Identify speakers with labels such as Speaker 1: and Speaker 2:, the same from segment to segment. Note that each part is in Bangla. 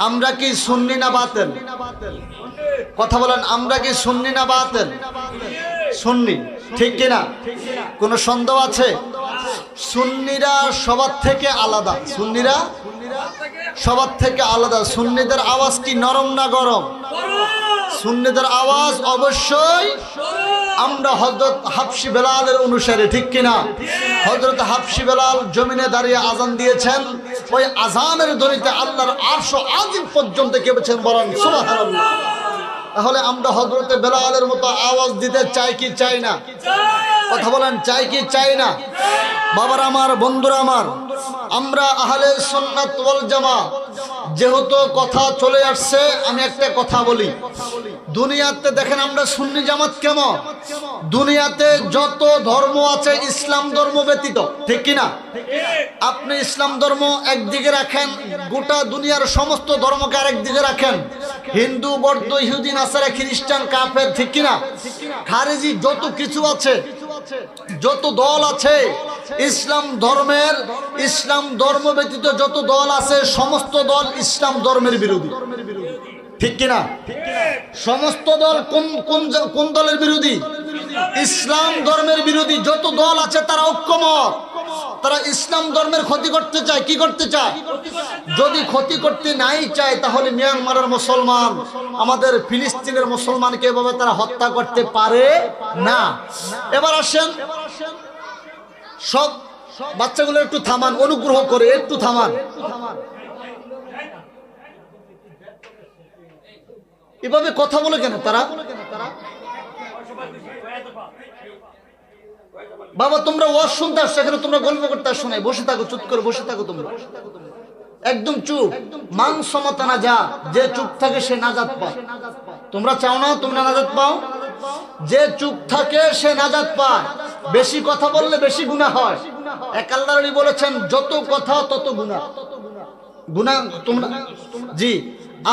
Speaker 1: আমরা কি সুন্নি না বাতিল? কথা বলেন, আমরা কি সুন্নি না বাতিল? সুন্নি, ঠিক কিনা? কোনো সন্দেহ আছে? সুন্নিরা সবার থেকে আলাদা। সুন্নিরা সবার থেকে আলাদা। সুন্নিদের আওয়াজ কি নরম না গরম? সুন্নিদের আওয়াজ অবশ্যই। আমরা হযরত হাফসি বেলালের অনুসারী, ঠিক কিনা? হযরত হাফসি বেলাল জমিনে দাঁড়িয়ে আজান দিয়েছেন, ওই আজানের ধ্বনিতে আল্লাহর আরশ আজিম পর্যন্ত কেঁপেছেন, বলেন সুবহানাল্লাহ। তাহলে আমরা হযরত বেলালের মতো আওয়াজ দিতে চাই কি চাই না? কথা বলেন, চাই কি চাই না? বাবার আমার, বন্ধুরা আমার, আমরা আহলে সুন্নাত ওয়াল জামাত যেহেতু কথা চলে আসছে, আমি একটা কথা বলি। দুনিয়াতে দেখেন আমরা সুন্নি জামাত কেমন, দুনিয়াতে যত ধর্ম আছে ইসলাম ধর্ম ব্যতীত, ঠিক কিনা? আপনি ইসলাম ধর্ম একদিকে রাখেন, গোটা দুনিয়ার সমস্ত ধর্মকে আরেকদিকে রাখেন, হিন্দু বৌদ্ধ ইহুদি নাসারা খ্রিস্টান কাফের, ঠিক কিনা? খারেজি যত কিছু আছে, যত দল আছে, ইসলাম ধর্মের, ইসলাম ধর্ম ব্যতীত যত দল আছে সমস্ত দল ইসলাম ধর্মের বিরোধী, ঠিক কিনা? সমস্ত দল কোন দলের বিরোধী? ইসলাম ধর্মের বিরোধী। যত দল আছে তারা ঐক্যমত, তারা ইসলাম ধর্মের ক্ষতি করতে চায়। কি করতে চায়? যদি ক্ষতি করতে নাই চায় তাহলে মিয়ানমারের মুসলমান, আমাদের ফিলিস্তিনের মুসলমানকে এভাবে তারা হত্যা করতে পারে না। এবার আসেন, সব বাচ্চাগুলো একটু থামান, অনুগ্রহ করে একটু থামান। এভাবে কথা বলে কেন তারা? বাবা তোমরা ওয়াজ শুনতে আসছো, এখানে তোমরা গল্প করতে আসছো না, বসে থাকো, চুপ করে বসে থাকো, তোমরা একদম চুপ। মান সমতা না যা, যে চুপ থাকে সে নাজাত পায়। তোমরা চাও না তোমরা নাজাত পাও? যে চুপ থাকে সে নাজাত পায়। বেশি কথা বললে বেশি গুনাহ হয়। এক আল্লাহর নবী বলেছেন, যত কথা তত গুনাহ। গুনাহ তোমরা, জি,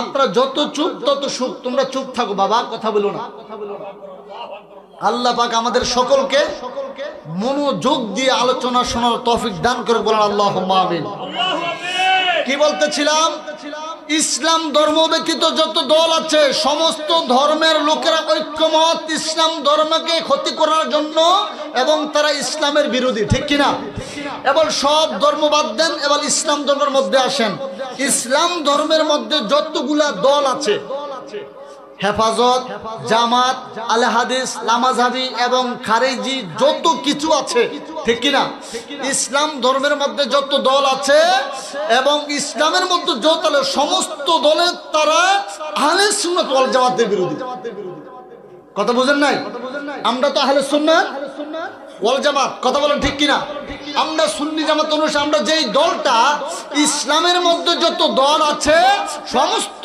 Speaker 1: আপনারা যত চুপ তত সুখ। তোমরা চুপ থাকো বাবা, কথা বলো না। আল্লাহ পাক আমাদের সকলকে মনোযোগ দিয়ে আলোচনা শোনার তৌফিক দান করে, বলেন আল্লাহুম্মা আমিন। কি বলতেছিলাম? ইসলাম ধর্ম ব্যতীত যত দল আছে সমস্ত ধর্মের লোকেরা ঐক্যমত ইসলাম ধর্মকে ক্ষতি করার জন্য, এবং তারা ইসলামের বিরোধী, ঠিক কিনা? এবার সব ধর্ম বাদ দেন, এবার ইসলাম ধর্মের মধ্যে আসেন। ইসলাম ধর্মের মধ্যে যতগুলা দল আছে, হেফাজত, জামাত, আলে হাদিস, লামাযহাবি এবং খারেজি যত কিছু আছে, ঠিক কিনা? ইসলাম ধর্মের মধ্যে যত দল আছে এবং ইসলামের মধ্যে যত দল, সমস্ত দলের তারা আহলে সুন্নাত ওয়াল জামাতের বিরোধী। কথা বুঝেন নাই? আমরা তো আহলে সুন্নাত ওয়াল জামাত, কথা বলেন ঠিক কিনা? আমরা সুন্নি জামাত অনুসারী। আমরা যেই দলটা, ইসলামের মধ্যে যত দল আছে সমস্ত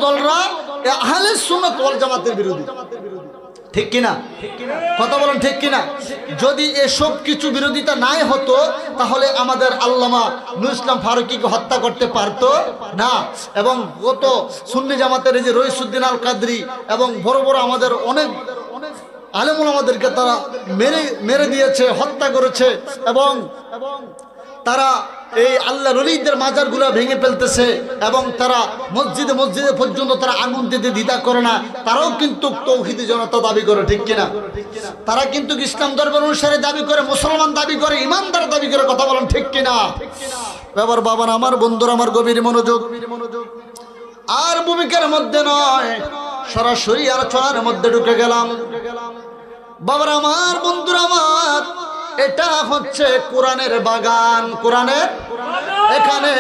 Speaker 1: দলরা আহলে সুন্নাত ওয়াল জামাতের বিরোধী, ঠিক কিনা? কথা বলেন ঠিক কিনা? যদি এসব কিছু বিরোধিতা নাই হতো তাহলে আমাদের আল্লামা নূর ইসলাম ফারুকীকে হত্যা করতে পারতো না। এবং গত সুন্নি জামাতের এই যে রইসুদ্দিন আল কাদরি এবং বড় বড় আমাদের অনেক আলেম ওলামাদেরকে তারা মেরে দিয়েছে, হত্যা করেছে, এবং তারা এই আল্লাহ ওলিদের মাজারগুলো ভেঙে ফেলতেছে, এবং তারা মসজিদে মসজিদে পর্যন্ত তারা আগুন দিতে দ্বিধা করে না। তারাও কিন্তু তৌহিদি জনতা দাবি করে, ঠিক কিনা? তারা কিন্তু ইসলাম ধর্মের অনুসারে দাবি করে, মুসলমান দাবি করে, ইমানদার দাবি করে, কথা বলেন ঠিক কিনা? এবার বাবা আমার, বন্ধুরা আমার, গভীর মনোযোগ। আর ভূমিকার মধ্যে নয়, সরাসরি আলোচনার মধ্যে ঢুকে গেলাম। বাবার আমার, বন্ধুরা আমার, এটা হচ্ছে কোরআনের বাগান। কোরআনের, এখানে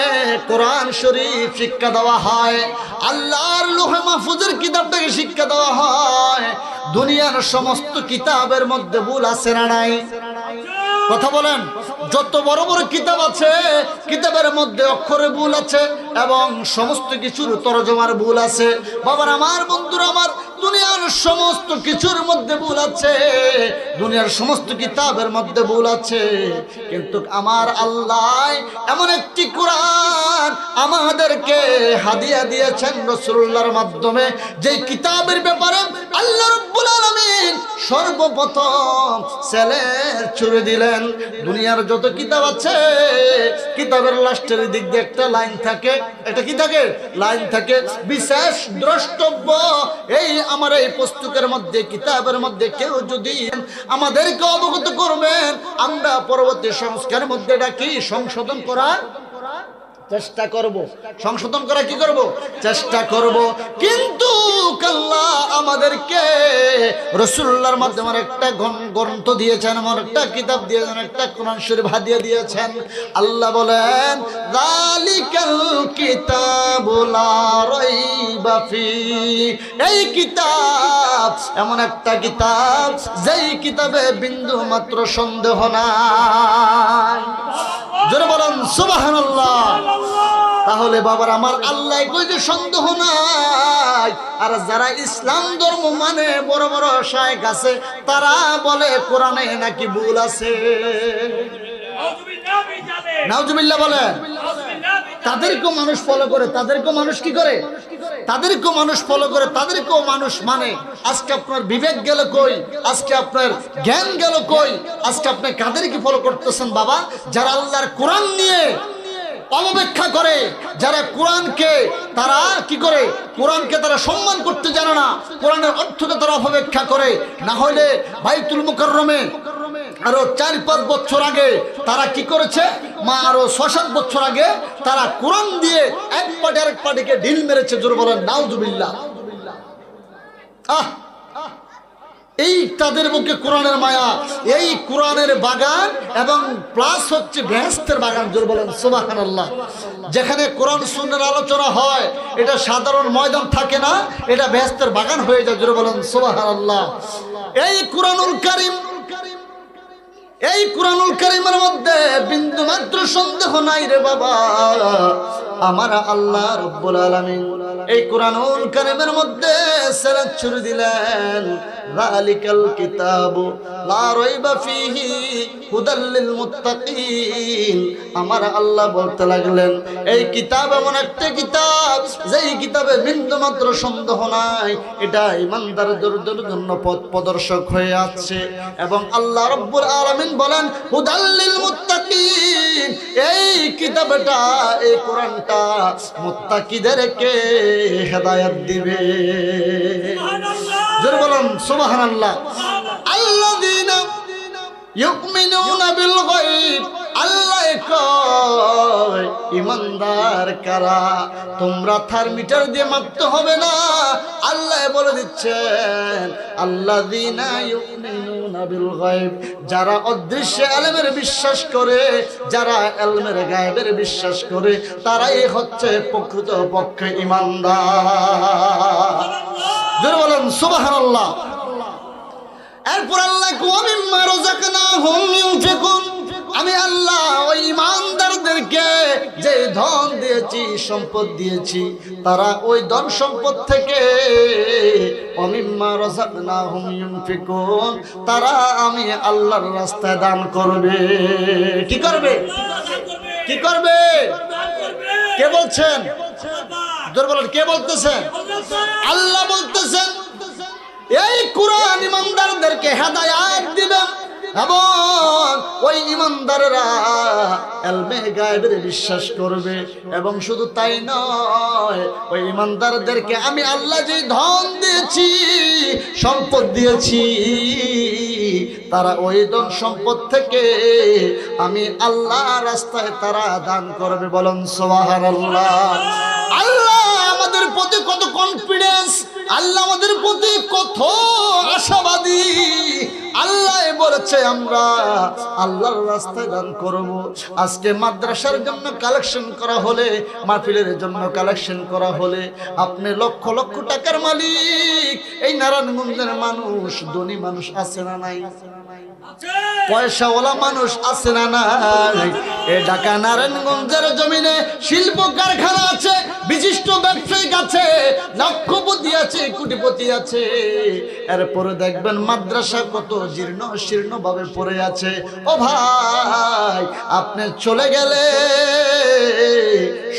Speaker 1: কোরআন শরীফ শিক্ষা দেওয়া হয়, আল্লাহর লোহে মাহফুজের কিতাবটাকে শিক্ষা দেওয়া হয়। দুনিয়ার সমস্ত কিতাবের মধ্যে ভুল আছে না নাই? কথা বলেন। যত বড় বড় কিতাব আছে, কিতাবের মধ্যে অক্ষরে ভুল আছে এবং সমস্ত কিছুর তরজমার ভুল আছে। বাবার আমার, বন্ধুরা আমার, দুনিয়ার সমস্ত কিছুর মধ্যে ভুল আছে, দুনিয়ার সমস্ত কিতাবের মধ্যে ভুল আছে, কিন্তু আমার আল্লাহ এমন একটি কোরআন আমাদেরকে হাদিয়া দিয়েছেন রাসূলুল্লাহর মাধ্যমে, যে কিতাবের ব্যাপারে আল্লাহ রাব্বুল আলামিন সর্বপ্রথম চ্যালেঞ্জ ছুড়ে দিলেন। দুনিয়ার যত কিতাব আছে, কিতাবের লাস্টের দিক দিয়ে একটা লাইন থাকে, এটা কি থাকে? লাইন থাকে, বিশেষ দ্রষ্টব্য এই আমার এই পুস্তকের মধ্যে, কিতাবের মধ্যে কেউ যদি আমাদেরকে অবগত করবেন, আমরা পরবর্তী সংস্কারের মধ্যে এটা কি সংশোধন করার চেষ্টা করব, সংশোধন করা কি করব? চেষ্টা করব। কিন্তু আল্লাহ আমাদেরকে রাসূলুল্লাহর মাধ্যমে একটা গ্রন্থ দিয়েছেন, আমার একটা কিতাব দিয়েছেন, একটা কোরআন শরীফ হাদিয়া দিয়েছেন। আল্লাহ বলেন, যালিকাল কিতাবু লা রাইবা ফি, এই কিতাব এমন একটা কিতাব যেই কিতাবে বিন্দু মাত্র সন্দেহ নাই। জোরে বলেন সুবহানাল্লাহ। তাহলে বাবার আমার আল্লাহ কই যে সন্দেহ নাই, আর যারা ইসলাম ধর্ম মানে বড় বড় শায়েখ আছে, তারা বলে কোরআনে নাকি ভুল আছে। নাউজুবিল্লাহ বলে, তাদেরকেও মানুষ ফলো করে, তাদেরকেও মানুষ কি করে? তাদেরকেও মানুষ ফলো করে, তাদেরকেও মানুষ মানে। আজকে আপনার বিবেক গেল কই? আজকে আপনার জ্ঞান গেল কই? আজকে আপনি কাদেরকে ফলো করতেছেন বাবা? যারা আল্লাহর কোরআন নিয়ে অবব্যাখ্যা করে, যারা কোরআনকে তারা কি করে? কোরআনকে তারা সম্মান করতে জানে না, কোরআনের অর্থকে তারা অপব্যাখ্যা করে। না হলে বাইতুল মুকাররমে আরো 4-5 বছর আগে তারা কি করেছে? আরো 6-7 বছর আগে তারা কোরআন দিয়ে এক পার্টি আরেক পার্টিকে ঢিল মেরেছে। জোরে বলেন নাউজুবিল্লাহ। এই তাদের মুখে কোরআনের মায়া, এই কোরআনের বাগান এবং প্লাস হচ্ছে বেহেশতের বাগান। জোরে বলেন সুবহানাল্লাহ। যেখানে কোরআন সুন্নাহর আলোচনা হয়, এটা সাধারণ ময়দান থাকে না, এটা বেহেশতের বাগান হয়ে যায়। জোরে বলেন সুবহানাল্লাহ। এই কোরআনুল কারীম, এই কোরআনুল কারীমের মধ্যে বিন্দু মাত্র সন্দেহ নাই রে বাবা। আমার আল্লাহ রাব্বুল আলামিন এই কোরআনুল কারীমের মধ্যে চ্যালেঞ্জ ছুড়ে দিলেন, যালিকাল কিতাবু লা রাইবা ফীহি হুদাল লিল মুত্তাকিন। আমার আল্লাহ বলতে লাগলেন, এই কিতাব এমন একটা কিতাব যেই কিতাবে বিন্দু মাত্র সন্দেহ নাই, এটা ঈমানদারদের জন্য পথ প্রদর্শক হয়ে আছে। এবং আল্লাহ রাব্বুল আলামিন বলেন, হুদাল লিল মুত্তাকিন, এই কিতাবটা, এই কোরআনটা মুত্তাকিদেরকে হেদায়েত দিবে। জোরে বলেন সুবহানাল্লাহ। আল্লাযীনা ইউমিনুনা বিল গায়ব, আল্লাহ কয় ঈমানদার কারা? তোমরা থার্মিটার দিয়ে মাপতে হবে না, আল্লাহ বলে দিচ্ছেন, আল্লাযীনা ইউমিনুনা বিল গায়ব, যারা অদৃশ্য ইলমের বিশ্বাস করে, যারা ইলমের গায়বের বিশ্বাস করে, তারাই হচ্ছে প্রকৃত পক্ষে ঈমানদার। জোরে বলেন সুবহানাল্লাহ। এরপর আল্লাহ মিম্মা রাযাকনাহুম ইউনফিকুন, আমি আল্লাহ ওই ঈমানদারদেরকে যে ধন দিয়েছি, সম্পদ দিয়েছি, তারা ওই ধন সম্পদ থেকে মিম্মা রাযাকনাহুম ইউনফিকুন, তারা আমি আল্লাহর রাস্তায় দান করবে। কি করবে? কি করবে? কে বলছেন? জোরে বলেন, কে বলতেছেন? আল্লাহ বলতেছেন, এই কোরআন ঈমানদারদেরকে হেদায়েত দিবেন এবং ওই ঈমানদাররা ইলমে গায়বের বিশ্বাস করবে। এবং শুধু তাই নয়, ওই ঈমানদারদেরকে আমি আল্লাহ যে ধন দিয়েছি, সম্পদ দিয়েছি, তারা ওই ধন সম্পদ থেকে আমি আল্লাহ রাস্তায় তারা দান করবে। বলেন সুবহানাল্লাহ। আল্লাহ আমাদের প্রতি কত কনফিডেন্স, আল্লাহ আমাদের প্রতি কত আশাবাদী। আল্লাহ বলেছে আমরা আল্লাহর রাস্তায় দান করব। আজকে মাদ্রাসার জন্য কালেকশন করা হলে, মাহফিলের জন্য কালেকশন করা হলে, আপনি লক্ষ লক্ষ টাকার মালিক। এই নারায়ণগঞ্জের মানুষ, ধনী মানুষ আছে না নাই? পয়সাওয়ালা মানুষ আছে না নাই? এই ঢাকা নারায়ণগঞ্জের জমিনে শিল্প কারখানা আছে, বিশিষ্ট ব্যবসায়িক আছে, লক্ষপতি আছে, কোটিপতি আছে, এরপরে দেখবেন মাদ্রাসা কত জীর্ণ শীর্ণ ভাবে পড়ে আছে। ও ভাই, আপনি চলে গেলে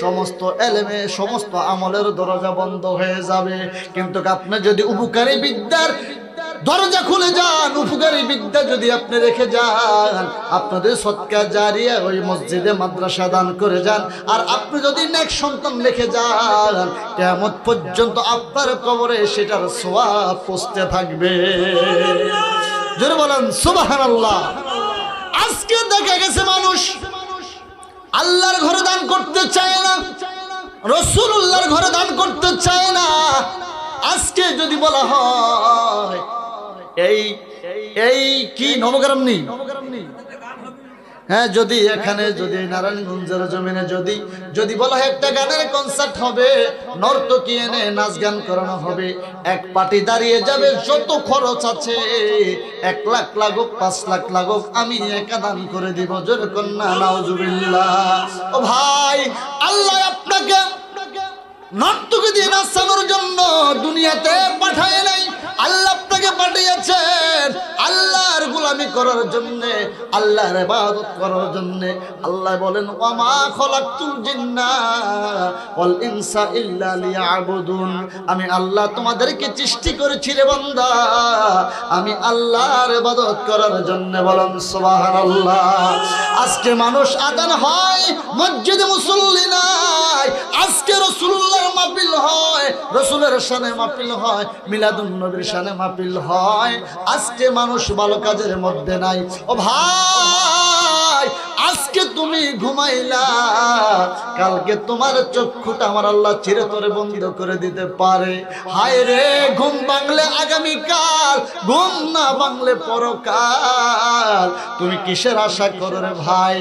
Speaker 1: সমস্ত এলেমে সমস্ত আমলের দরজা বন্ধ হয়ে যাবে। কিন্তু আপনি যদি উপকারী বিদ্যার দরজা খুলে যান, উপকারী বিদ্যা যদি আপনি রেখে যান, আপনাদের সদকা জারিয়া ওই মসজিদে মাদ্রাসা দান করে যান, আর আপনি যদি নেক সন্তান রেখে যান, কিয়ামত পর্যন্ত আপনার কবরে সেটার সওয়াব পৌঁছতে থাকবে। জোরে বলেন সুবহানাল্লাহ। আজকে দেখা গেছে মানুষ আল্লাহর ঘরে দান করতে চায় না, রাসূলুল্লাহর ঘরে দান করতে চায় না। আজকে যদি বলা হয় এই কি নবগ্রামনি, হ্যাঁ, যদি এখানে যদি নারায়ণগঞ্জের জমিনে যদি বলা হয় একটা গানের কনসার্ট হবে, নর্তকী এনে নাচ গান করানো হবে, এক পার্টি দাঁড়িয়ে যাবে, যত খরচ আছে 1 লাখ লাগুক 5 লাখ লাগুক আমি একা দান করে দিব। জোরে কন্যা নাউজুবিল্লাহ। ও ভাই, আল্লাহ আপনাকে নর্তকী দিয়ে নাচানোর জন্য দুনিয়াতে পাঠায় নাই, আল্লাহ আপনাকে পাঠিয়েছেন আল্লাহর গোলামি করার জন্য, আল্লাহর ইবাদত করার জন্য। আল্লাহ বলেন ওয়ামা খলাকতুল জিন্না ওয়াল ইনসা ইল্লা লিয়াবুদুন। আমি আল্লাহ তোমাদেরকে সৃষ্টি করেছি রে বান্দা, আমি আল্লাহর ইবাদত করার জন্য। বলেন সুবহানাল্লাহ। আজকে মানুষ আযান হয়, মসজিদে মুসল্লি নাই। আজকে রাসূলুল্লাহর মাহফিল হয়, রাসূলের শানে মাহফিল হয়, মিলাদুন নবীর শানে মাহফিল হয়। আজকে মানুষ ভালো কাজের মধ্যে নাই। ও ভাই, আজকে তুমি ঘুমাইলা, কালকে তোমার চক্ষুটা আমার আল্লাহ চিরতরে বন্ধ করে দিতে পারে। হায় রে, ঘুম ভাঙলে আগামীকাল, ঘুম না ভাঙলে পরকাল। তুমি কিসের আশা করো রে ভাই?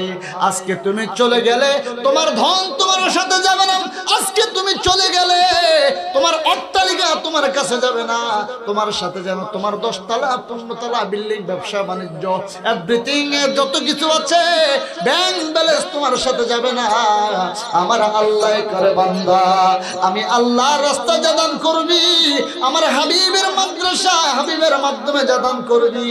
Speaker 1: আজকে তুমি চলে গেলে তোমার ধন তোমার সাথে যাবে না। আজকে তুমি চলে গেলে তোমার অট্টালিকা তোমার কাছে যাবে না, তোমার সাথে যেন তোমার 10 তলা 15 তলা বিল্ডিং, ব্যবসা বাণিজ্য, এভরিথিং যত কিছু আছে, ব্যাংক ব্যালেন্স তোমার সাথে যাবে না। আমার আল্লাহ করে বান্দা, আমি আল্লাহর রাস্তায় যা দান করবি, আমার হাবিবের মাদ্রাসা হাবিবের মাধ্যমে যা দান করবি,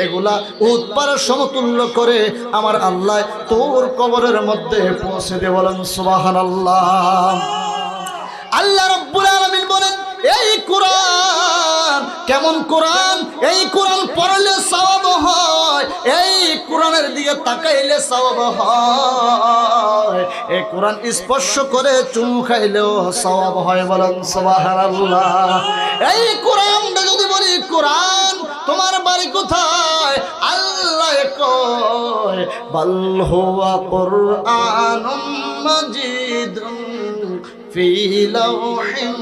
Speaker 1: এগুলা উট পাহাড়ের সমতুল্য করে আমার আল্লাহ তোর কবরের মধ্যে পৌঁছে দিয়ে। বলেন সুবহানাল্লাহ। আল্লাহ রাব্বুল আলামিন বলেন, এই কোরআন কেমন কোরআন? এই কোরআন পড়লে সওয়াব হয়, এই কোরআনের দিকে তাকাইলে সওয়াব হয়, এই কোরআন স্পর্শ করে চুমু খাইলেও সওয়াব হয়। বলেন সুবহানাল্লাহ। এই কোরআন যদি বলি, কোরআন তোমার বাড়ি কোথায়? আল্লাহ কয় বাল হুয়া কুরআনুম মাজিদুন ফি লাওহিন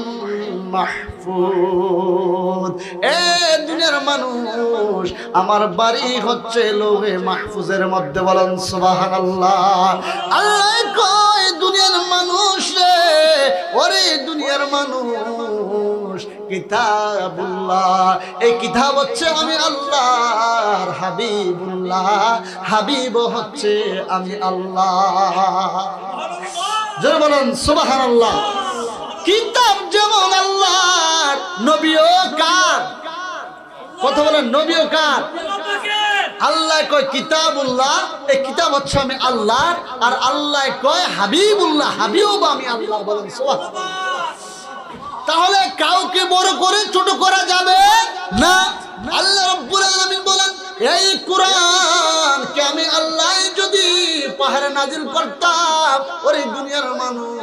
Speaker 1: মাহফুজ। এ দুনিয়ার মানুষ, আমার বাড়ি হচ্ছে লৌহে মাহফুজের মধ্যে। বলেন সুবহানাল্লাহ। আল্লাহ কয় দুনিয়ার মানুষ রে, ওরে দুনিয়ার মানুষ, কিতাবুল্লাহ, এই কিতাব হচ্ছে আমি আল্লাহর, হাবিবুল্লাহ, হাবিব হচ্ছে আমি আল্লাহ। জোরে বলেন সুবহানাল্লাহ। কিতাব যেমন আল্লাহর, নবীও কার? কথা বলেন, নবীও কার? আল্লাহ কয় কিতাবুল্লাহ, এই কিতাব হচ্ছে আমি আল্লাহর, আর আল্লাহ কয় হাবিবুল্লাহ, হাবিব আমি আল্লাহ। বলেন সুবহানাল্লাহ। তাহলে কাউকে বড় করে ছোট করা যাবে না। আল্লাহ রাব্বুল আলামিন বলেন, এই কোরআনকে আমি আল্লাহ যদি পাহাড়ে নাজিল করতাম, ওরে দুনিয়ার মানুষ,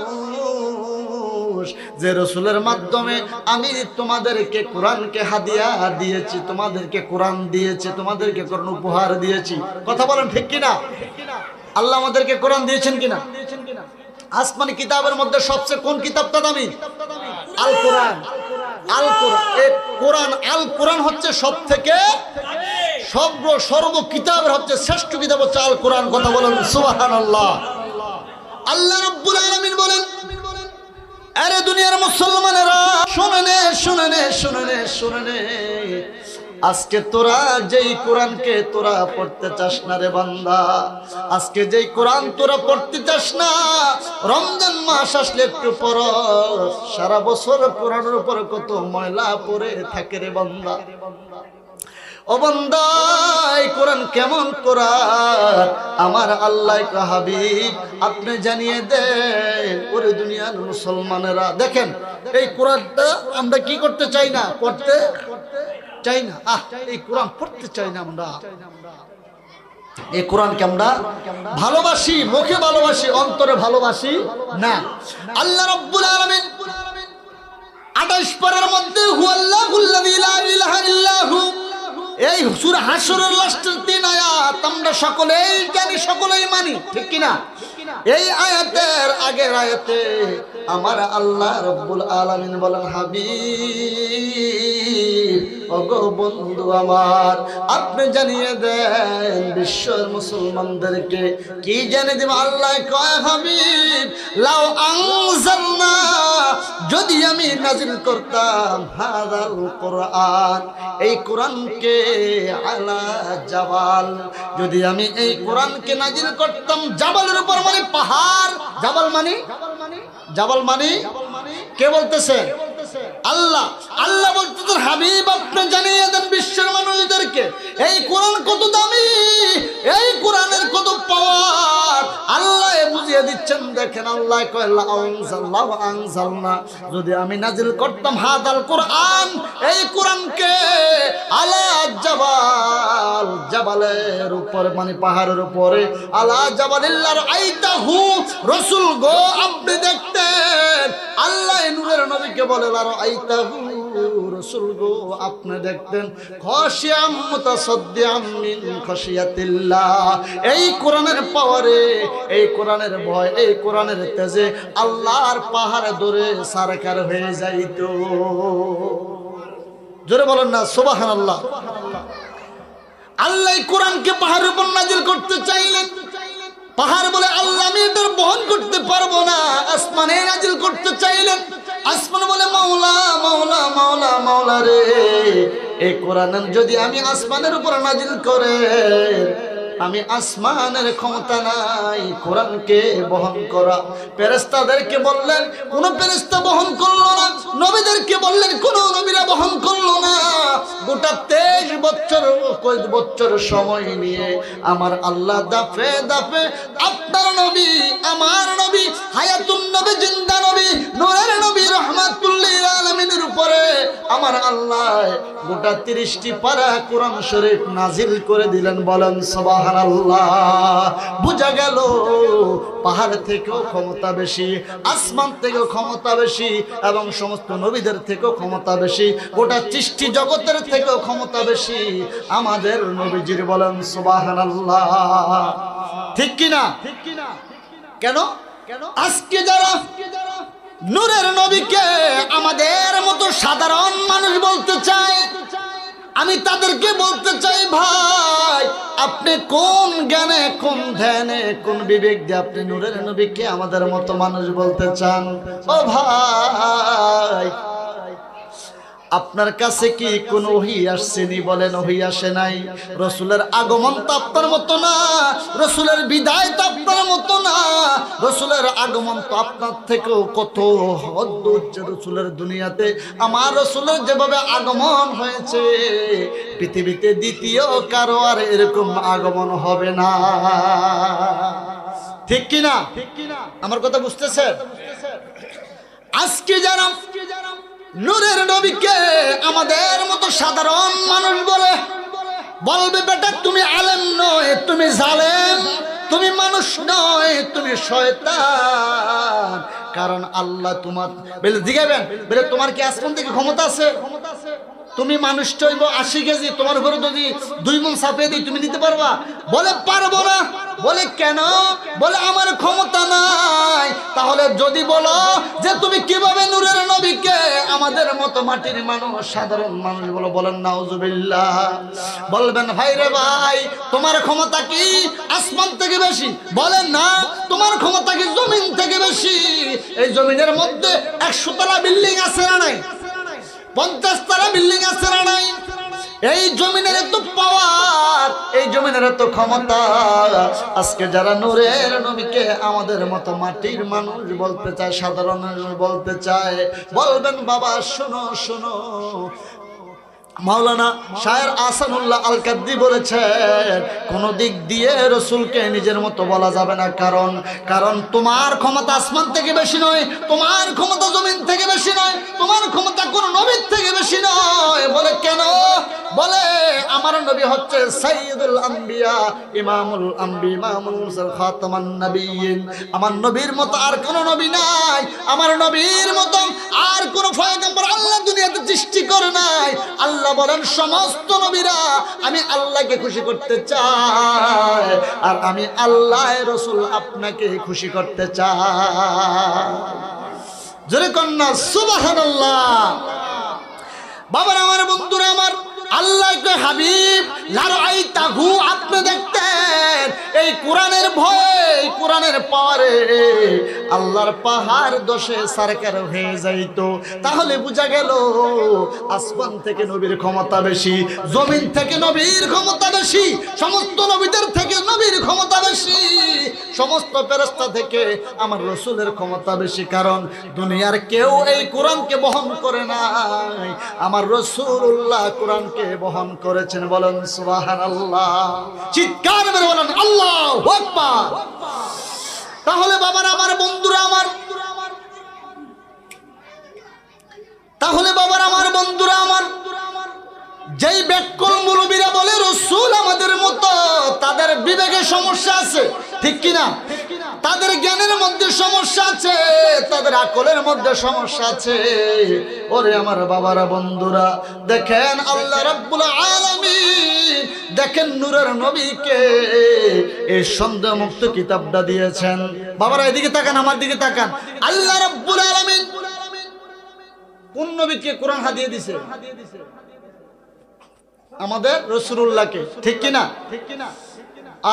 Speaker 1: যে রাসূলের মাধ্যমে আমি তোমাদেরকে কোরআনকে হাদিয়া দিয়েছি, তোমাদেরকে কোরআন দিয়েছি, তোমাদেরকে কোরআন উপহার দিয়েছি। কথা বলেন ঠিক কিনা? আল্লাহ আমাদেরকে কোরআন দিয়েছেন কিনা? আসমানি কিতাবের মধ্যে সবচেয়ে কোন কিতাবটা দামি? আল কোরআন। আল কোরআন, এই কোরআন, আল কোরআন হচ্ছে সব থেকে সর্ব কিতাবের হচ্ছে শ্রেষ্ঠ কিতাব হচ্ছে আল কোরআন। কথা বলেন সুবহানাল্লাহ। আল্লাহ রাব্বুল আলামিন বলেন, আরে দুনিয়ার মুসলমানেরা শুনে নে, শুনে নে, শুনে নে, শুনে নে। আজকে তোরা যেই কোরআনকে তোরা পড়তে চাস না রে বান্দা, আজকে যেই কোরআন তোরা পড়তে চাস না, রমজান মাস আসলে একটু পর সারা বছর কোরআনের উপর কত ময়লা পড়ে থাকে রে বান্দা। ও বান্দা, এই কোরআন কেমন কোরআন? আমার আল্লাহ হাবিব আপনি জানিয়ে দেন ওরে দুনিয়ার মুসলমানেরা। দেখেন এই কোরআনটা আমরা কি করতে চাই না, পড়তে চাই না। এই কোরআন পড়তে চাই না আমরা। এই কোরআনকে আমরা ভালোবাসি, মুখে ভালোবাসি, অন্তরে ভালোবাসি না। আল্লাহ রাব্বুল আলামিন 28 পারার মধ্যে হুয়াল্লাহুল্লাযী লা ইলাহা ইল্লাহু, এই সূরা হাশরের লাস্টের 3 আয়াত আমরা সকলেই জানি, সকলেই মানি, ঠিক কি না? এই আয়াতের আগের আয়াতে আমার আল্লাহ রাব্বুল আলামিন বলেন, হাবিব ওগো বন্ধু আমার, আপনি জানিয়ে দেন বিশ্বের মুসলমানদেরকে। কি জানিয়ে দেব? আল্লাহ কয়, হাবিব লাউ আনজালনা, যদি আমি নাজিল করতাম হাযাল কোরআন, এই কোরআনকে আলা জাবাল, যদি আমি এই কোরআনকে নাজিল করতাম জাবালের উপর, মানে পাহাড়। জাবাল মানে, জাবাল মানে কে বলতেছে? আল্লাহ। আল্লাহ বলতেছেন, হাবিব আপনি জানিয়ে দেন বিশ্বের মানুষদেরকে এই কোরআন কত দামি, এই কোরআনের কত পাওয়ার। আল্লাহ বুঝিয়ে দিচ্ছেন। দেখেন আল্লাহ কয় আনজালনা, যদি আমি নাজিল করতাম হাদাল কোরআন, এই কোরআনকে আলা জাবাল, জাবালের উপর মানে পাহাড়ের উপরে, আলা জাবালিল্লাহ আইতাহু, রাসূল গো আপনি দেখতেন। আল্লাহ নূরের নবীকে বলে আইতাহু, রাসূল গো আপনি দেখতেন, খাশিয়াম মুতাসাদ্দিআম মিন খাশিয়াতিল্লাহ, এই কোরআনের পাওয়ারে, এই কোরআনের ভয়, এই কোরআনের তেজে আল্লাহর পাহাড় ধরে সারকার হয়ে যাইতো। জোরে বলেন না সুবহানাল্লাহ। আল্লাহ কোরআনকে পাহাড়ের উপর নাজিল করতে চাইলেন। পাহাড় বলে আল্লাহ আমি এটার বহন করতে পারবো না। আসমানে নাজিল করতে চাইলেন। আসমান বলে মাওলা মাওলা মাওলা মাওলা রে, এই কোরআন যদি আমি আসমানের উপর নাজিল করে, আমি আসমানের ক্ষমতা নাই কোরআনকে বহন করা। ফেরেশতাদেরকে বললেন, কোন ফেরেশতা বহন করলো না। নবীদেরকে বললেন, কোন নবীরা বহন করলো না। গোটা 23 বছর সময় নিয়ে আমার আল্লাহ দাফে দাফে আপনার নবী, আমার নবী, হায়াতুন নবী, জিন্দা নবী, নূরের নবী, রাহমাতুল লিল আলামিনের উপরে আমার আল্লাহ গোটা 30টি পারা কোরআন শরীফ নাজিল করে দিলেন। বলেন সুবহানাল্লাহ। বুঝা গেল পাহাড় থেকেও ক্ষমতা বেশি, আসমান থেকেও ক্ষমতা বেশি, এবং সমস্ত নবীদের থেকেও ক্ষমতা বেশি, গোটা সৃষ্টি জগতের থেকেও ক্ষমতা বেশি আমাদের নবীজির। বলেন সুবহানাল্লাহ। ঠিক কিনা? কেন? আজকে যারা নূরের নবীকে আমাদের মতো সাধারণ মানুষ বলতে চায়, আমি তাদেরকে বলতে চাই, ভাই আপনি কোন জ্ঞানে, কোন ধ্যানে, কোন বিবেক দিয়ে আপনি নূরের নবীকে আমাদের মতো মানুষ বলতে চান? ও ভাই, আপনার কাছে কি কোন ওহী আসছেনি? বলেন ওহী আসে নাই। রাসূলের আগমন তো আপনার মতো না, রাসূলের বিদায় তো আপনার মতো না। রাসূলের আগমন তো আপনার থেকেও কত দূর। রাসূলের দুনিয়াতে আমার রাসূলের যেভাবে আগমন হয়েছে, পৃথিবীতে দ্বিতীয় কারো আর এরকম আগমন হবে না। ঠিক কি না? আমার কথা বুঝতেছেন? আজকে যারা নূরের নবীকে আমাদের মতো সাধারণ মানুষ বলবে, বেটা তুমি আলেম নয়, তুমি জালেম, তুমি মানুষ নয়, তুমি শয়তান। কারণ আল্লাহ তোমার বলে জিগাবেন, বলে তোমার কি আসমান থেকে ক্ষমতা আছে? তুমি মানুষ হইব 80 কেজি, তোমার উপরে যদি 2 মণ চাপিয়ে দিই তুমি নিতে পারবা? বলে পারবো না। বলে কেন? বলে আমার ক্ষমতা নাই। তাহলে যদি বলো যে তুমি কিভাবে নূরের নবীকে আমাদের মতো মাটির মানুষ, সাধারণ মানুষ বলেন নাউজুবিল্লাহ। বলবেন ভাই রে ভাই, তোমার ক্ষমতা কি আসমান থেকে বেশি? বলেন না, তোমার ক্ষমতা কি জমিন থেকে বেশি? এই জমিনের মধ্যে 100 তলা বিল্ডিং আছে না নাই? 50 তলা বিল্ডিং আছে না নাই? এই জমিনের এত পাওয়ার, এই জমিনের এত ক্ষমতা, আজকে যারা নূরের নবীকে আমাদের মতো মাটির মানুষ বলতে চায়, সাধারণ মানুষ বলতে চায়, বলবেন বাবা শোনো শোনো, মাওলানা শায়ের আহসানুল্লাহ আল কাদ্দি বলেছেন কোন দিক দিয়ে রসুলকে নিজের মতো বলা যাবে না, কারণ তোমার ক্ষমতা আসমান থেকে বেশি নয়, তোমার ক্ষমতা জমিন থেকে বেশি নয়, তোমার ক্ষমতা কোন নবীর থেকে বেশি নয়। বলে কেন? বলে আমার নবী হচ্ছে সাইয়্যিদুল আম্বিয়া, ইমামুল আম্বিয়া, ইমামুল মুরসাল, খাতামান নবিয়্যিন। আমার নবীর মতো আর কোন নবী নাই, আমার নবীর মতো আর কোন পয়গম্বর আল্লাহ দুনিয়াতে সৃষ্টি করে নাই। আল্লাহ বলেন সমস্ত নবীরা আমি আল্লাহকে খুশি করতে চাই, আর আমি আল্লাহ রাসূল আপনাকে খুশি করতে চাই। জোরে কন্যা সুবহানাল্লাহ। বাবার আমার, বন্ধুরা আমার, আল্লাহকে হাবিব লারাইতাহু আপনি দেখতেন, এই কোরআনের ভয়ে, এই কোরআনের পাওয়ারে আল্লাহর পাহাড় দশে সরকার হয়ে যাইতো। তাহলে বোঝা গেল আসমান থেকে নবীর ক্ষমতা বেশি, জমিন থেকে নবীর ক্ষমতা বেশি, সমস্ত নবীদের থেকে নবীর ক্ষমতা বেশি, সমস্ত ফেরেশতা থেকে আমার রাসূলের ক্ষমতা বেশি। কারণ দুনিয়ার কেউ এই কোরআনকে বহন করে নাই, আমার রাসূলুল্লাহ কোরআনকে বহন করেছেন। বলেন সুবহানাল্লাহ, চিৎকার মেরে বলেন আল্লাহু আকবার। তাহলে বাবার আমার, বন্ধুরা আমার, তাহলে বাবার আমার, বন্ধুরা আমার, যেই ব্যাককল মুলবিরা বলে রাসূল আমাদের মতো, তাদের বিবেকে সমস্যা আছে, ঠিক কিনা? তাদের জ্ঞানের মধ্যে সমস্যা আছে, তাদের আকলের মধ্যে সমস্যা আছে। ওরে আমার বাবারা, বন্ধুরা, দেখেন আল্লাহ রাব্বুল আলামিন, দেখেন নূরের নবীকে এই সন্দেহমুক্ত কিতাবটা দিয়েছেন। বাবারা এদিকে তাকান, আমার দিকে তাকান। আল্লাহ রাব্বুল আলামিন কোন নবীকে কোরআন হাদিয়ে দিয়েছে? আমাদের রাসূলুল্লাহকে, ঠিক কিনা?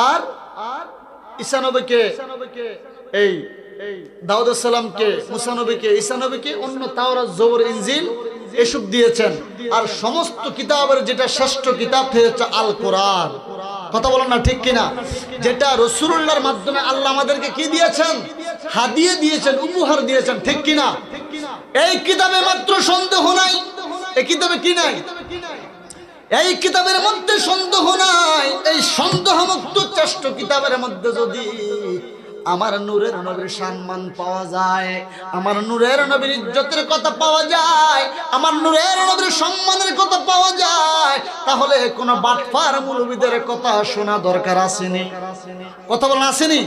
Speaker 1: আর ঈসা নবীকে, এই দাউদ আলাইহিস সালামকে, মুসা নবীকে, ঈসা নবীকে অন্য তাওরাত, জবুর, ইনজিল এসব দিয়েছেন। আর সমস্ত কিতাবের যেটা শ্রেষ্ঠ কিতাব হচ্ছে আল কোরআন। কথা বলেন না, ঠিক কিনা? যেটা রাসূলুল্লাহর মাধ্যমে আল্লাহ আমাদেরকে কি দিয়েছেন? হাদিয়ে দিয়েছেন, উপহার দিয়েছেন, ঠিক কিনা? এই কিতাবে মাত্র সন্দেহ নাই। এই কিতাবে কি নাই? এই কিতাবের মধ্যে সন্দেহ নাই। এই সন্দেহমুক্ত শ্রেষ্ঠ কিতাবের মধ্যে যদি আমার নূরের নবীর সম্মান পাওয়া যায়, আমার নূরের নবীর ইজ্জতের কথা পাওয়া যায়, আমার নূরের নবীর সম্মানের কথা পাওয়া যায়, তাহলে কোন বাটফার মুলবিদের কথা শোনা দরকার আসেনি? কথা বলেন আসেনি?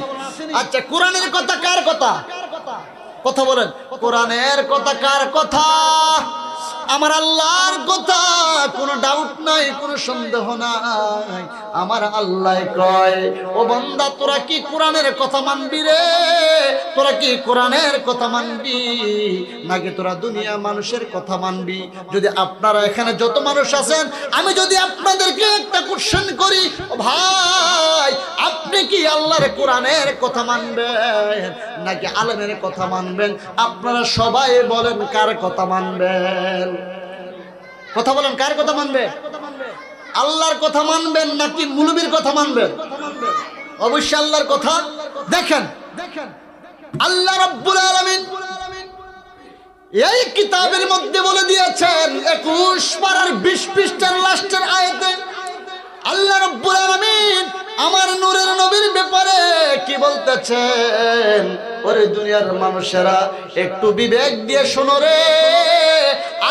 Speaker 1: আচ্ছা, কোরআনের কথা কার কথা? কথা বলেন, কোরআনের কথা কার কথা? আমার আল্লাহর কথা, কোনো ডাউট নাই, কোনো সন্দেহ নাই। আমার আল্লাহ কয়, ও বান্দা, তোরা কি কোরআনের কথা মানবি রে? তোরা কি কোরআনের কথা মানবি, নাকি তোরা দুনিয়া মানুষের কথা মানবি? যদি আপনারা এখানে যত মানুষ আছেন, আমি যদি আপনাদেরকে একটা কোশ্চেন করি, ও ভাই, আপনি কি আল্লাহর কোরআনের কথা মানবেন নাকি আলেমের কথা মানবেন? আপনারা সবাই বলেন কার কথা মানবেন? কথা বলেন, কার কথা মানবেন? আল্লাহর কথা মানবেন নাকি মুলবির কথা মানবেন? অবশ্যই আল্লাহর কথা। দেখেন আল্লাহ রাব্বুল আলামিন এই কিতাবের মধ্যে বলে দিয়েছেন, 21 পারার 20 পৃষ্ঠার লাস্টের আয়াতে আল্লাহ রাব্বুল আলামিন আমার নূরের নবীর ব্যাপারে কি বলতেছেন? ওরে দুনিয়ার মানুষেরা, একটু বিবেক দিয়ে শোনো রে।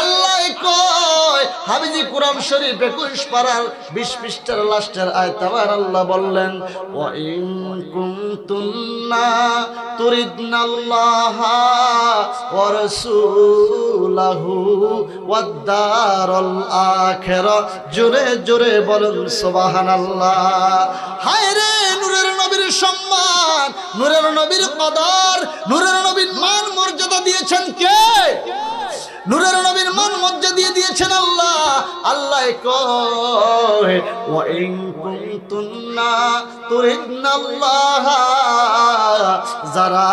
Speaker 1: আল্লাহ কয়, হাবিজি কোরআন শরীফ 21 পারার 20 পৃষ্ঠার লাস্টের আয়াত আবার আল্লাহ বললেন, ওয়া ইন কুনতুন্না তুরিদনাল্লাহা ওয়া রাসূলাহু ওয়াদ দারাল আখিরা। জোরে জোরে বলেন সুবহানাল্লাহ। হায় রে, নূরের নবীর সম্মান, নূরের নবীর কদর, নূরের নবীর মান মর্যাদা দিয়েছেন কে? নূরের নবীর মান মর্যাদা দিয়েছেন আল্লাহ। আল্লাহ কয়, ওয়া ইন কুনতুন্না তুরিদনাল্লাহ, যারা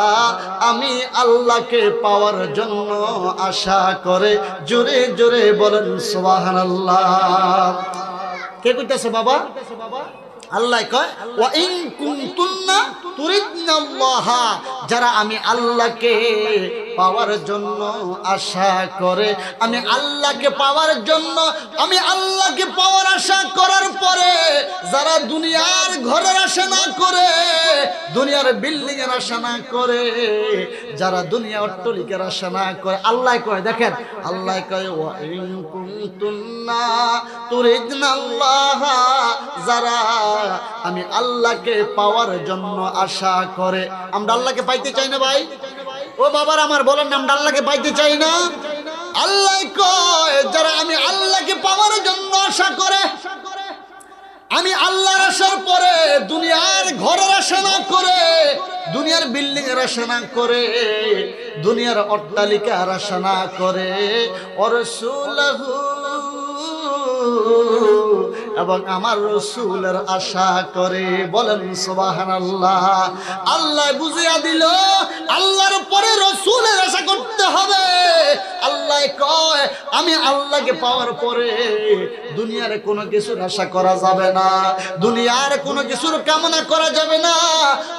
Speaker 1: আমি আল্লাহকে পাওয়ার জন্য আশা করে, জোরে জোরে বলেন সুবহানাল্লাহ। কে কইতাছে বাবা? আল্লাহ কয় ওয়া ইন কুনতুন্না তুরিদনাল্লাহ, যারা আমি আল্লাহকে পাওয়ার জন্য আশা করে, আমি আল্লাহকে পাওয়ার জন্য, আমি আল্লাহকে পাওয়ার আশা করার পরে যারা দুনিয়ার ঘরের আশা না করে, দুনিয়ার বিল্ডিং এর আশা না করে, যারা দুনিয়া অট্টালিকার আশা না করে, আল্লাহ কয় দেখেন, আল্লাহ কয় ওয়া ইন কুনতুন্না তুরিদনাল্লাহ, যারা আমি আল্লাহকে পাওয়ার জন্য আশা করে। আমরা আল্লাহকে পাইতে চাই না ভাই? ও বাবার আমার বলেন না, আমরা আল্লাহকে পাইতে চাই না? আল্লাহ কয় যারা আমি আল্লাহকে পাওয়ার জন্য আশা করে, আমি আল্লাহর আশার পরে দুনিয়ার ঘরের আশা না করে, দুনিয়ার বিল্ডিং এর আশা না করে, দুনিয়ার অট্টালিকার আশা না করে, রাসূলুহু এবং আমার রাসূলের আশা করে। বলেন সুবহানাল্লাহ। আল্লাহ বুঝিয়ে দিল আল্লাহর পরে রাসূলের আশা করতে হবে। আল্লাহ কয় আমি আল্লাহকে পাওয়ার পরে দুনিয়ার কোনো কিছুর আশা করা যাবে না, দুনিয়ার কোনো কিছুর কামনা করা যাবে না।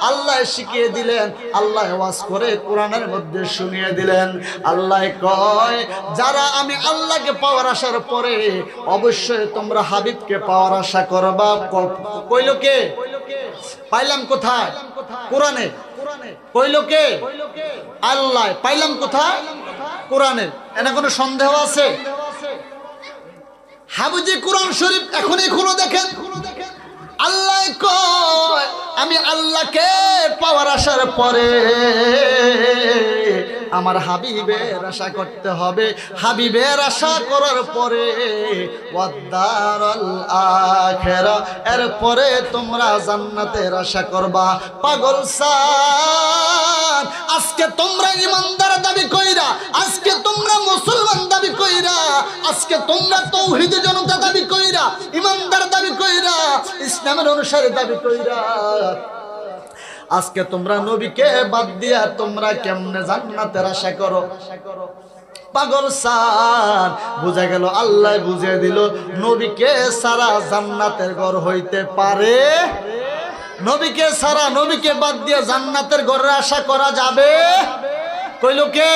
Speaker 1: আল্লাহ শিখিয়ে দিলেন, আল্লাহ ওয়াজ করে কোরআনের মধ্যে শুনিয়ে দিলেন। আল্লাহ কয় যারা আমি আল্লাহকে পাওয়ার আশার পরে অবশ্যই তোমরা হাবিবকে পাওয়ার আশা করবা। কইল কে? পাইলাম কোথায়? কোরআনে। কইল কে? আল্লাহ। পাইলাম কোথায়? কোরআনে। এনে কোনো সন্দেহ আছে? হাফেজে কোরআন শরীফ এখনই খুলে দেখেন। আল্লাহ কয় আমি আল্লাহকে পাওয়ার আশার পরে আমার হাবিবের আশা করতে হবে। হাবিবের আশা করার পরে ওয়াদারুল আখিরা, এরপরে তোমরা জান্নাতের আশা করবা। পাগল সান, আজকে তোমরা ইমানদার দাবি কইরা, আজকে তোমরা মুসলমান দাবি কইরা, আজকে তোমরা তাওহীদ জনতা দাবি কইরা, ইমানদার দাবি কইরা, ইসলামের অনুসারী দাবি কইরা, আজকে তোমরা নবীকে বাদ দিয়া তোমরা কেমনে জান্নাতের আশা করো? পাগল সান, বুঝা গেল আল্লাহ বুঝিয়ে দিল নবীকে সারা জান্নাতের ঘর হইতে পারে। নবীকে সারা, নবীকে বাদ দিয়ে জান্নাতের ঘরের আশা করা যাবে? কইল কে?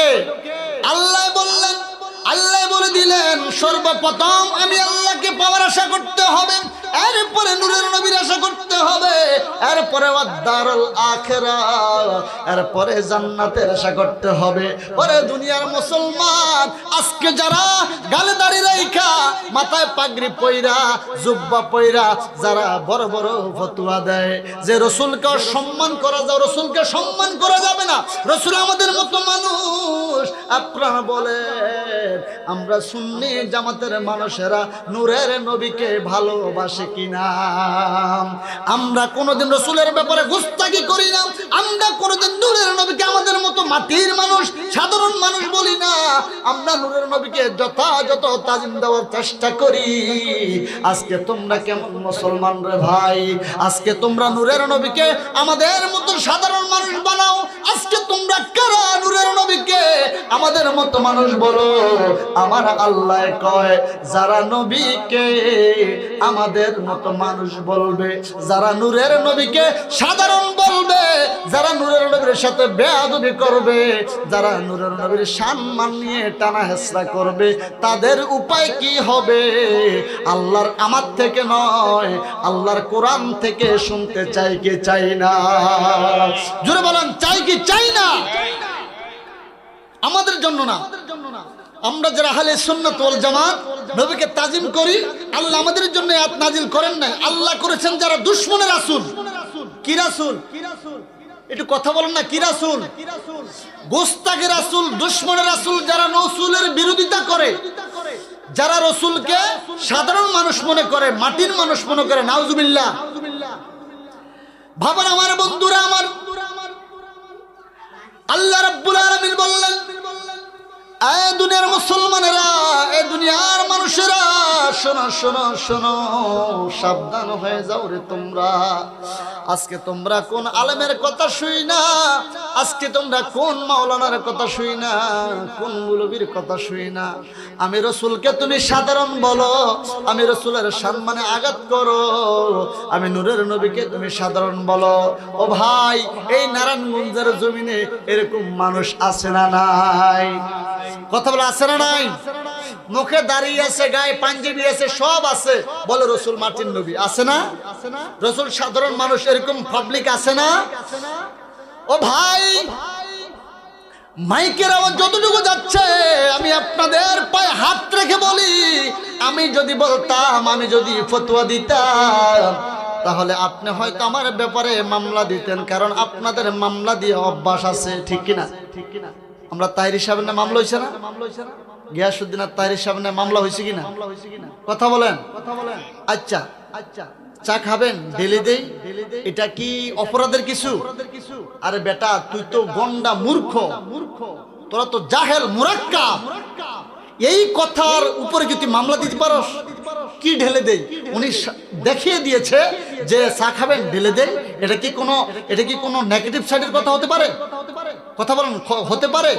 Speaker 1: আল্লাহ বললেন। আল্লাহ বলে দিলেন সর্বপ্রথম আমি আল্লাহকে পাওয়ার আশা করতে হবে, এরপরে নূরের নবীর আশা করতে হবে, এরপরে ওয়াদারুল আখিরা, এরপরে জান্নাতের আশা করতে হবে। ওরে দুনিয়ার মুসলমান, আজকে যারা গালে দাড়ি রাইখা, মাথায় পাগড়ি পইরা, জুব্বা পইরা যারা বড় বড় ফতোয়া দেয় যে রাসূলকে সম্মান করা যাবে, রাসূলকে সম্মান করা যাবে না, রাসূল আমাদের মতো মানুষ, আপনারা বলেন আমরা সুন্নি জামাতের মানুষেরা নূরের নবীকে ভালোবাসে কিনা? আমরা কোনোদিন রাসূলের ব্যাপারে গুস্তাখি করি না, আমরা কোনোদিন নূরের নবীকে আমাদের মতো মাটির মানুষ, সাধারণ মানুষ বলি না। আমরা নূরের নবীকে যথাযথ তাজিম দেওয়ার চেষ্টা করি। আজকে তোমরা কেমন মুসলমান রে ভাই? আজকে তোমরা নূরের নবীকে আমাদের মতো সাধারণ মানুষ বানাও। আজকে তোমরা কারা নূরের নবীকে আমাদের মতো মানুষ বলো? আমার আল্লাহ কয় যারা নবীকে আমাদের মতো মানুষ বলবে, যারা নূরের নবীকে সাধারণ বলবে, যারা নূরের নবীর সাথে বেয়াদবি করবে, যারা নূরের নবীর সম্মান নিয়ে টানা হেসরা করবে, তাদের উপায় কি হবে? আল্লাহর আমার থেকে নয়, আল্লাহর কোরআন থেকে শুনতে চাই কি চাই না? জোরে বলেন, চাই কি চাই না? আমাদের জন্য না। আমরা যারা আহলে সুন্নাত ওয়াল জামাত নবীকে তাজিম করি, আল্লাহ আমাদের জন্য আয়াত নাজিল করেন নাই, আল্লাহ করেছেন যারা দুশমনের রাসূল। কি রাসূল? একটু কথা বলেন না, কি রাসূল? গোস্তাখের রাসূল, দুশমনের রাসূল, যারা রাসূলের বিরোধিতা করে, যারা রাসূলকে সাধারণ মানুষ মনে করে, মাটির মানুষ মনে করে। নাউজুবিল্লাহ। ভাবেন আমার বন্ধুরা, আমার আল্লাহ রাব্বুল আলামিন বললেন, এ দুনিয়ার মুসলমানেরা, এ দুনিয়ার মানুষেরা, শোনো শোনো শোনো, সাবধান হয়ে যাও রে তোমরা। আজকে তোমরা কোন আলেমের কথা শুই না, আজকে তোমরা কোন মাওলানার কথা শুই না, কোন মুলবির কথা শুই না। আমি রসুলকে তুমি সাধারণ বলো, আমি রসুলের সম্মানে আঘাত করো, আমি নূরের নবীকে তুমি সাধারণ বলো। ও ভাই, এই নারায়ণগঞ্জের জমিনে এরকম মানুষ আছে না নাই? কথা বলে আছে না নাই? মুখে দাঁড়িয়ে আছে, গায়ে পাঞ্জাবি আছে, সব আছে, বলে রসুল মাটির নবী। আছে না? রসুল সাধারণ মানুষ, এরকম পাবলিক আছে না? ও ভাই, মাইকের আওয়াজ যতটুকু যাচ্ছে, আমি আপনাদের পায়ে হাত রেখে বলি, আমি যদি বলতাম, আমি যদি ফতোয়া দিতাম, তাহলে আপনি হয়তো আমার ব্যাপারে মামলা দিতেন, কারণ আপনাদের মামলা দিয়ে অভ্যাস আছে। ঠিক কিনা? ঠিক কিনা? আমরা তাহির সাহেবের নামে মামলা হয়েছে না? গিয়াসউদ্দিন আর তাহির সাহেবের নামে মামলা হয়েছে কিনা? কথা বলেন। আচ্ছা আচ্ছা, চা খাবেন, ঢেলে দেই, এটা কি অপরাধের কিছু? আরে বেটা, তুই তো গন্ডা মূর্খ, তোরা তো জাহেল মুরাক্কাব। এই কথার উপরে কি তুই মামলা দিতে পারস? কি ঢেলে দেই? উনি দেখিয়ে দিয়েছে যে চা খাবেন, ঢেলে দেই। এটা কি কোনো নেগেটিভ সাইডের কথা হতে পারে? কথা বলেন, হতে পারে?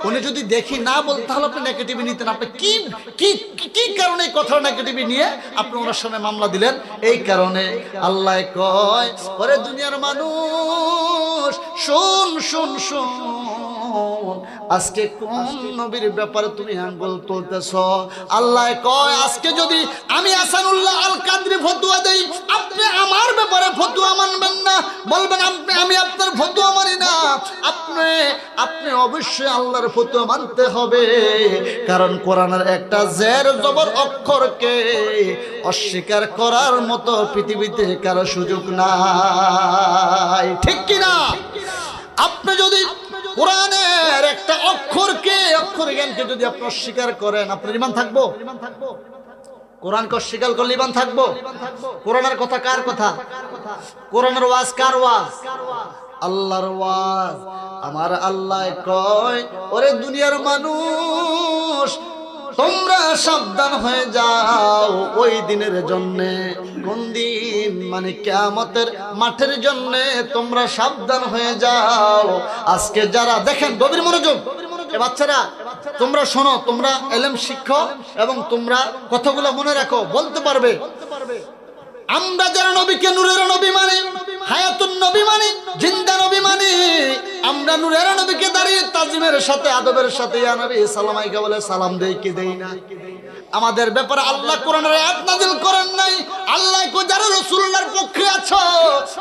Speaker 1: উনি যদি দেখি না বল, তাহলে আপনি নেগেটিভ নিতেন। আপনি কি কি কি কারণে কথা নেগেটিভ নিয়ে আপনি ওনার সামনে মামলা দিলেন? এই কারণে আল্লাহ কয়, ওরে দুনিয়ার মানুষ, শোন শোন শোন, আজকে কোন নবীর ব্যাপারে তুমি আঙ্গুল তুলতেছ? আল্লাহ কয়, আজকে যদি আমি আহসানুল্লাহ আল কাদরি ফতোয়া দেই, আপনি আমার ব্যাপারে ফতোয়া মানবেন না, বলবেন আমি আপনার ফতোয়া মানি না। আপনি অবশ্যই আল্লাহর ফতোয়া মানতে হবে, কারণ কোরআনের একটা জের জবর অক্ষরকে অস্বীকার করার মতো পৃথিবীতে কারো সুযোগ নাই। ঠিক কিনা? আপনি যদি কোরআনের একটা অক্ষর জ্ঞানকে যদি আপনি অস্বীকার করেন, আপনার ঈমান থাকবো? কোরআনকে অস্বীকার করলে ঈমান থাকবো? কোরআনের কথা কার কথা? কোরআনের ওয়াজ কার ওয়াজ? আল্লাহর ওয়াজ। আমার আল্লাহ কয়, ওরে দুনিয়ার মানুষ, তোমরা সাবধান হয়ে যাও ওই দিনের জন্যে। কোন দিন? মানে কিয়ামতের মাঠের জন্যে তোমরা সাবধান হয়ে যাও। আজকে যারা দেখেন, গভীর মনোযোগ, এ বাচ্চারা তোমরা শোনো, তোমরা এলেম শিক্ষক এবং তোমরা কথাগুলো মনে রাখো, বলতে পারবে। আমরা যারা নবীকে নূরের নবী মানি, হায়াতুন নবী মানি, জিন্দা নবী মানি, আমরা নূরের নবীকে দাঁড়িয়ে তাজিমের সাথে, আদবের সাথে ইয়া নবী সালাম আলাইকা বলে সালাম দেই কি দেই না? আমাদের ব্যাপারে আল্লাহ কোরআনের আয়াত নাযিল করেন নাই। আল্লাহ কো, যারা রাসূলুল্লাহর পক্ষে আছো,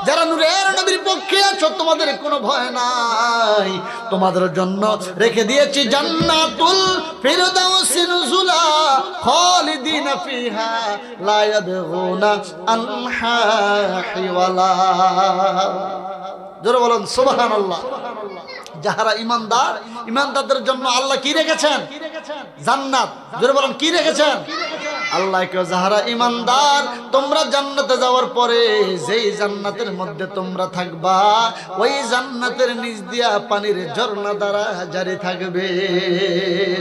Speaker 1: যারা নূরের নবীর পক্ষে আছো, তোমাদের কোনো ভয় নাই। তোমাদের জন্য রেখে দিয়েছি জান্নাতুল ফিরদাউসি নুজুলা খালিদিনা ফিহা লা ইয়াবগুনা আনহা হিওয়ালা। জোরে বলেন সুবহানাল্লাহ। যারা ইমানদার, ইমানদারদের জন্য আল্লাহ কি রেখেছেন? জান্নাত। জোরে বলেন, কি রেখেছেন? আল্লাহ কে, যারা ইমানদার, তোমরা জান্নাতে যাওয়ার পরে যেই জান্নাতের মধ্যে তোমরা থাকবা, ওই জান্নাতের নিচ দিয়া পানির ঝর্ণা দ্বারা জারি থাকবে।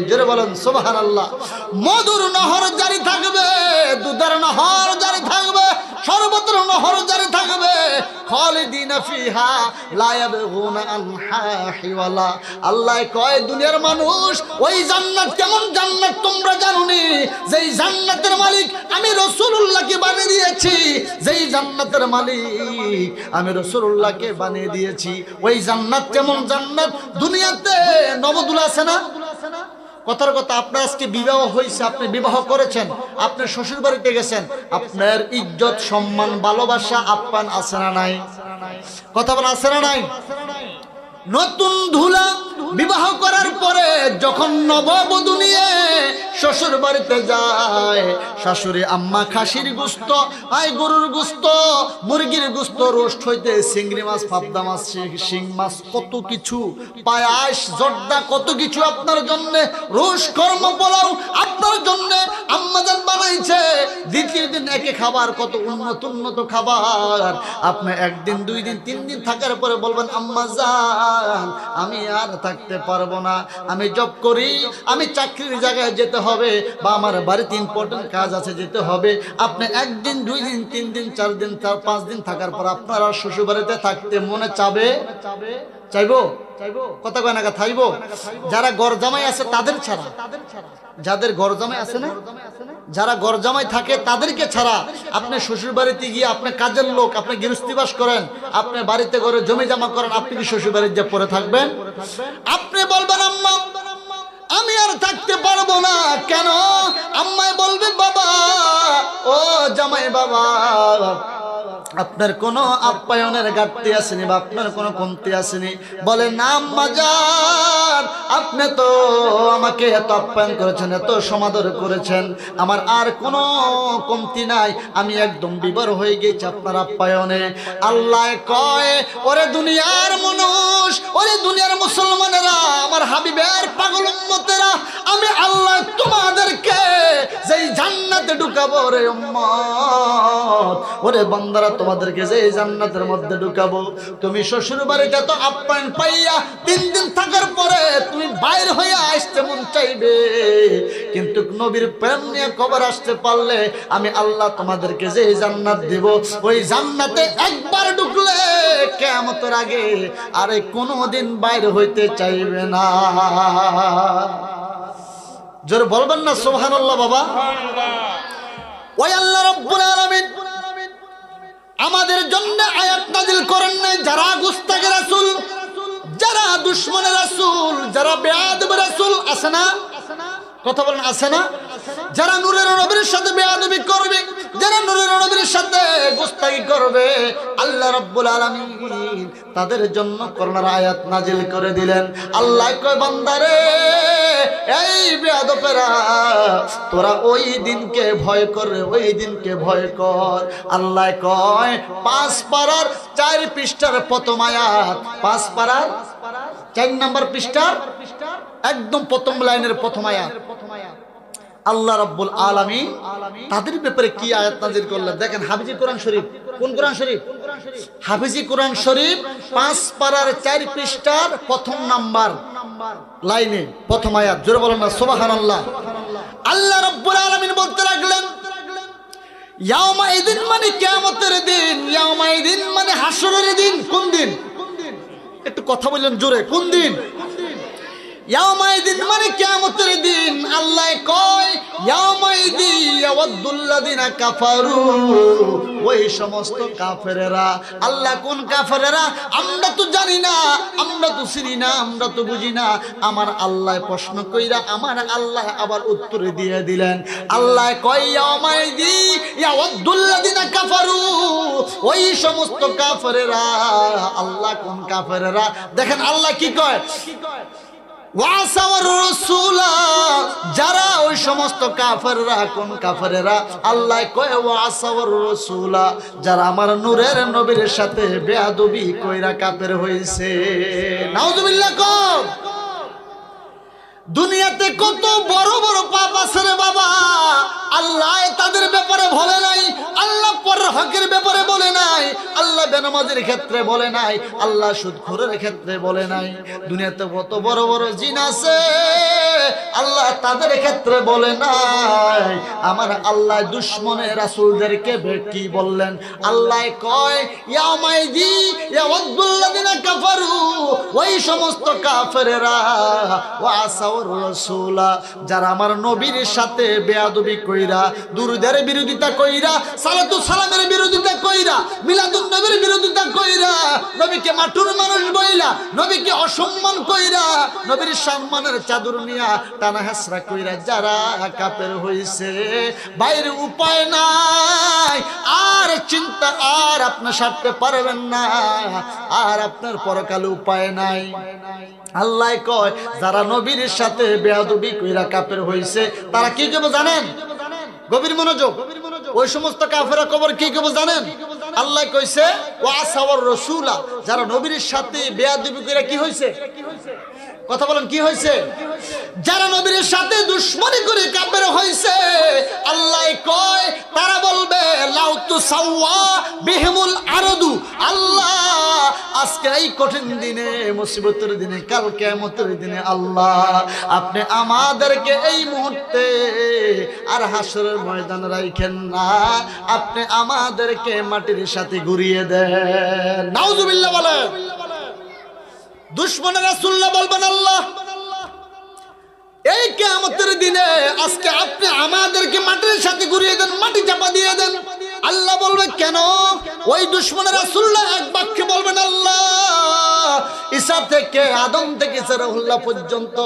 Speaker 1: জোরে বলেন সুবহানাল্লাহ। মধুর নহর জারি থাকবে, দুধের নহর জারি থাকবে, সর্বত্র নহর জারি থাকবে। খালিদিনা ফিহা লা ইয়াবগুনা আনহা হিওয়ালা। আল্লাহ কয়, দুনিয়ার মানুষ, ওই জান্নাত কেমন জান্নাত তোমরা জানোনি? যেই জান্নাতের মালিক আমি রাসূলুল্লাহকে বানিয়ে দিয়েছি, যেই জান্নাতের মালিক আমি রাসূলুল্লাহকে বানিয়ে দিয়েছি, ওই জান্নাত কেমন জান্নাত? দুনিয়াতে নবদুল আছে না? কথার কথা, আপনার আজকে বিবাহ হয়েছে, আপনি বিবাহ করেছেন, আপনি শ্বশুর বাড়িতে গেছেন, আপনার ইজ্জত, সম্মান, ভালোবাসা, আপ্যায়ন আছে না নাই? কথা বলা আছে না নাই? নতুন ধুলা বিবাহ করার পরে যখন নববধূ নিয়ে শ্বশুর বাড়িতে যায়, শাশুড়ি আম্মা খাসির গোস্ত, গরুর গোস্ত, মুরগির গোস্ত, রোস্ট হইতে চিংড়ি মাছ, পাবদা মাছ, শিং মাছ, কত কিছু, পায়াস, জর্দা, কত কিছু আপনার জন্য, রোস্ট, কর্ম, পোলাও আপনার জন্য আম্মাজান বানাইছে। দ্বিতীয় দিন একে খাবার, কত উন্নত উন্নত খাবার। আপনি একদিন, 2 দিন, 3 দিন থাকার পরে বলবেন আম্মা জান আমি আর থাকতে পারবো না, আমি জব করি, আমি চাকরির জায়গায় যেতে হবে, বা আমার বাড়িতে ইম্পর্টেন্ট কাজ আছে যেতে হবে। আপনি 1 দিন, 2 দিন, 3 দিন, 4 দিন, 5 দিন থাকার পর আপনার আর শ্বশুর বাড়িতে থাকতে মনে চাবে? চাইবো? কথা কয় না, থাইবো? যারা ঘর জামাই আছে তাদের ছাড়া, যাদের ঘর জামাই আছে না, যারা ঘর জামাই থাকে তাদেরকে ছাড়া আপনি শ্বশুর বাড়িতে গিয়ে, আপনি কাজের লোক, আপনি গৃহস্থীবাস করেন, আপনি বাড়িতে ঘরে জমি জমা করেন, আপনি কি শ্বশুর বাড়িতে যে পড়ে থাকবেন? আপনি বলবেন আম্মা আমি আর থাকতে পারবো না। কেন? আম্মায় বলবে বাবা, ও জামাই বাবা আপনার কোনো আপ্যায়নের ঘাটতি আসেনি বা আপনার কোনো কমতি আসেনি। বলে না আম্মা জান আপনি তো আমাকে এত আপ্যায়ন করেছেন, এত সমাদর করেছেন, আমার আর কোনো কমতি নাই, আমি একদম বিবর হয়ে গেছি আপনার আপ্যায়নে। আল্লাহ কয় ওরে দুনিয়ার মানুষ, ওরে দুনিয়ার মুসলমানেরা, আমার হাবিবের পাগল উম্মতেরা, আমি আল্লাহ তোমাদেরকে যেই জান্নাতে ঢুকাবো রে উম্মত, ওরে বান্দারা তোমাদেরকে যেই জান্নাতের মধ্যে ঢুকাবো, তুমি শ্বশুর বাড়িতে তো আপ্যায়ন পাইয়া 3 দিন থাকার পরে তুমি বাইর হইয়া আসতে মন চাইবে, কিন্তু নবীর প্রেম নিয়ে কবর আসতে পারলে আমি আল্লাহ তোমাদেরকে যেই জান্নাত দিব, ওই জান্নাতে একবার ঢুকলে কিয়ামতের আগে আরে কোনোদিন বাইর হইতে চাইবে না। জোরে বলবেন না সুবহানাল্লাহ বাবা? ওই আল্লাহ রাব্বুল আলামিন আমাদের জন্য আয়াত নাযিল করেন নাই, যারা গুস্তাখে রাসূল, যারা দুশমনের রাসূল, যারা বেয়াদব রাসূল আছে না, কথা বলেন আছে না, যারা নূরের নবীর সাথে বেয়াদবি করবে, যারা নূরের নবীর সাথে গুস্তাখি করবে, আল্লাহ রাব্বুল আলামিন তাদের জন্য করোনার আয়াত নাযিল করে দিলেন। আল্লাহ কয় বান্দারে এই বেয়াদবেরা তোরা ওই দিনকে ভয় কর, ওই দিনকে ভয় কর। আল্লাহ কয় 5 পারার 4 পৃষ্ঠার প্রথম আয়াত, 5 পারার 4 নম্বর পৃষ্ঠার একদম প্রথম লাইনের প্রথম আয়াত। আল্লাহ রাব্বুল আলামিন তাদের ব্যাপারে কি আয়াত নাযিল করলেন দেখেন। হাফিজি কোরআন শরীফ, কোন কোরআন শরীফ? হাফিজি কোরআন শরীফ 5 পারার 4 পৃষ্ঠার প্রথম নাম্বার লাইনে প্রথম আয়াত। জোরে বলেন না সুবহানাল্লাহ। আল্লাহ রাব্বুল আলামিন বলতে লাগলেন ইয়াউমা ইদিন মানে কিয়ামতের দিন, ইয়াউমা ইদিন মানে হাসরের দিন। কোন দিন? একটু কথা বললেন জোরে, কোন দিন? ইয়াউমাইদিন মানে কিয়ামতের দিন। আল্লাহ কয় ইয়াউমাইদি ইয়াওয়াদ্দুল্লাযিনা কাফারু, ওই সমস্ত কাফেরেরা। আল্লাহ কোন কাফেরেরা? আমরা তো জানি না, আমরা তো চিনি না, আমরা তো বুঝি না। আমার আল্লাহ প্রশ্ন কইরা আমার আল্লাহ আবার উত্তর দিয়ে দিলেন। আল্লাহ কয় ইয়াউমাইদি ইয়াওয়াদ্দুল্লাযিনা কাফারু, ওই সমস্ত কাফেরেরা। আল্লাহ কোন কাফেরেরা? দেখেন আল্লাহ কি কয়, ওয়াসাওয়ার রাসূলা, যারা ওই সমস্ত কাফেররা। কোন কাফেররা? আল্লাহ কয় ওয়াসাওয়ার রাসূলা, যারা আমার নূরের নবীর সাথে বেয়াদবি কইরা কাফের হইছে। নাউযুবিল্লাহ। কম দুনিয়াতে কত বড় বড় পাপ আছে রে বাবা, আল্লাহ তাদের ব্যাপারে বলে নাই, আল্লাহ পরের হকের ব্যাপারে বলে নাই, আল্লাহ বেনামাজের ক্ষেত্রে বলে নাই, আল্লাহ সুদখোরের ক্ষেত্রে বলে নাই। দুনিয়াতে কত বড় বড় জিন আছে, আল্লাহ তাদের ক্ষেত্রে বলে নাই। আমার আল্লাহ দুশমনের রাসূলদেরকে কি বললেন? আল্লাহ কয় ইয়াউমাইদি ইয়াওয়াদ্দুল্লাযিনা কাফারু, ওই সমস্ত কাফেরেরা। ওয়াসাওয়ার রাসূলা, যারা আমার নবীর সাথে বেয়াদবি কইরা, দুরূদের বিরোধিতা কইরা, সালাতু সালামের বিরোধিতা কইরা, মিলাদুন নবীর বিরোধিতা কইরা, নবীকে মাটুর মানুষ বইলা, নবীকে অসম্মান কইরা, নবীর সম্মানের চাদর নিয়া টানা হেসরা কইরা যারা কাফের হইছে, বাইরে উপায় নাই, আর চিন্তা আর আপনি সারতে পারবেন না, আর আপনার পরকালে উপায় নাই। আল্লাহ কয় যারা নবীর সাথে বেয়াদবি কইরা কাফের হইছে তারা কি করবে জানেন? গভীর মনোযোগ। ওই সমস্ত কাফেররা কবর কি করবে জানেন? আল্লাহ কইছে ওয়াসাওয়ার রাসূলা, যারা নবীর সাথে বেয়াদবি কইরা কি হইছে? কথা বলেন কি হইছে? যারা নবীর সাথে দুশমনি করে কাফের হইছে, আল্লাহ কয় তারা বলবে তুসাওয়া বিহিমুল আরদু। আল্লাহ আজকে এই কঠিন দিনে, মুসিবতের দিনে, কাল কিয়ামতের দিনে আল্লাহ আপনি আমাদেরকে এই মুহূর্তে আর হাসরের ময়দান রাখেন না, আপনি আমাদেরকে মাটির সাথে ঘুরিয়ে দেন। নাউজুবিল্লাহ বলেন। দুশমনের রাসূলুল্লাহ বলবেন আল্লাহ এই কিয়ামতের দিনে আজকে আপনি আমাদেরকে মাটির সাথে ঘুরিয়ে দেন, মাটি চাপা দিয়ে দেন। আল্লাহ বলবে কেন? ওই দুশমনের রাসূলুল্লাহ এক বাক্যে বলবেন আল্লাহ ঈসা থেকে আদম থেকে রাসূলুল্লাহ পর্যন্ত